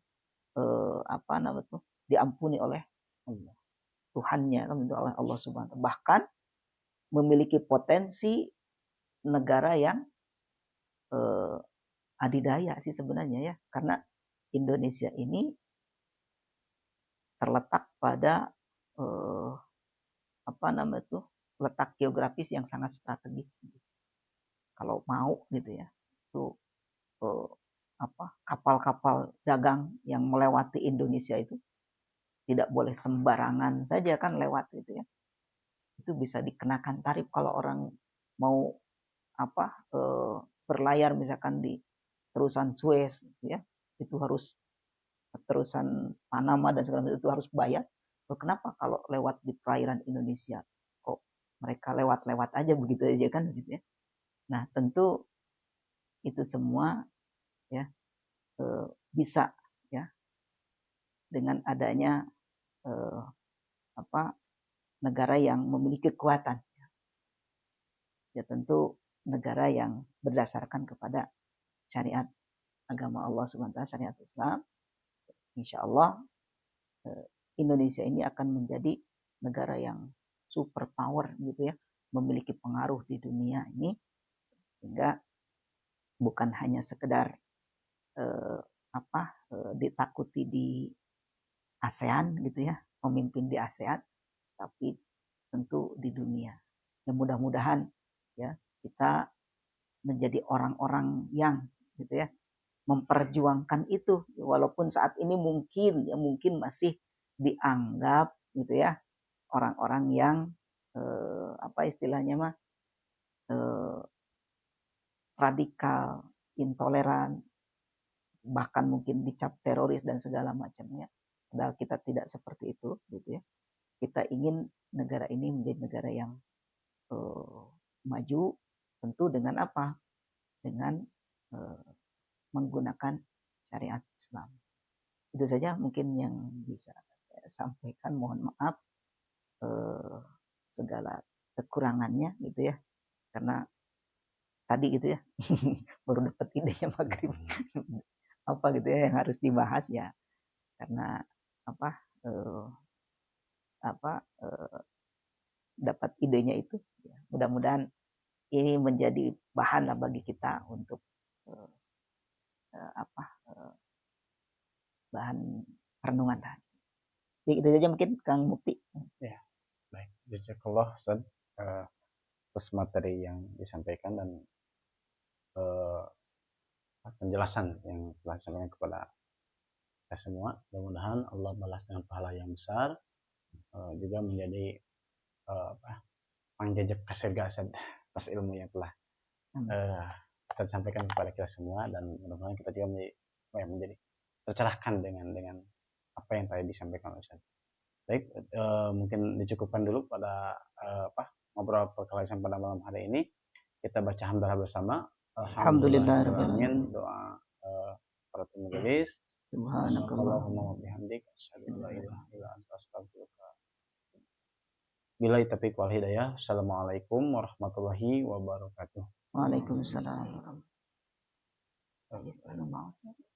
diampuni oleh Allah, Tuhannya oleh Allah Subhanahu wa taala, bahkan memiliki potensi negara yang adidaya sih sebenarnya ya, karena Indonesia ini terletak pada letak geografis yang sangat strategis. Kalau mau gitu ya, itu kapal-kapal dagang yang melewati Indonesia itu tidak boleh sembarangan saja kan lewat gitu ya. Itu bisa dikenakan tarif kalau orang mau berlayar misalkan di terusan Suez gitu ya. Itu harus terusan Panama dan segala macam itu harus bayar. Kenapa kalau lewat di perairan Indonesia kok mereka lewat-lewat aja begitu aja kan gitu ya. Nah, tentu itu semua ya bisa ya dengan adanya negara yang memiliki kekuatan. Ya tentu negara yang berdasarkan kepada syariat agama Allah Subhanahu wa taala, syariat Islam. Insya Allah Indonesia ini akan menjadi negara yang super power gitu ya, memiliki pengaruh di dunia ini, sehingga bukan hanya sekedar ditakuti di ASEAN gitu ya, pemimpin di ASEAN, tapi tentu di dunia. Ya mudah-mudahan ya kita menjadi orang-orang yang gitu ya memperjuangkan itu, walaupun saat ini mungkin masih dianggap gitu ya orang-orang yang istilahnya radikal, intoleran, bahkan mungkin dicap teroris dan segala macamnya. Padahal kita tidak seperti itu gitu ya. Kita ingin negara ini menjadi negara yang maju, tentu dengan apa? Dengan menggunakan syariat Islam. Itu saja mungkin yang bisa saya sampaikan. Mohon maaf segala kekurangannya gitu ya, karena tadi gitu ya baru dapat idenya maghrib gitu ya yang harus dibahas ya, karena dapat idenya itu ya. Mudah-mudahan ini menjadi bahan lah bagi kita untuk bahan perenungan. Jadi itu saja mungkin Kang Mukti. Ya, baik. Jazakallah Ustaz atas materi yang disampaikan dan penjelasan yang telah disampaikan kepada kita semua. Mudah-mudahan Allah balas dengan pahala yang besar, juga menjadi pengjajah kesurga atas ilmu yang telah Ustaz sampaikan kepada kita semua, dan mudah-mudahan kita juga menjadi tercerahkan dengan apa yang tadi disampaikan oleh Ustaz. Baik, mungkin dicukupkan dulu pada ngobrol perkelasan pada malam hari ini. Kita baca hamdalah bersama. Alhamdulillahirrahmanirrahim. Doa para majelis. Subhanakallahumma wa bihamdika asyhadu an la ilaha illa anta astaghfiruka. Billahi taufiq wal hidayah. Assalamualaikum warahmatullahi wabarakatuh. Waalaikumsalam warahmatullahi wabarakatuh.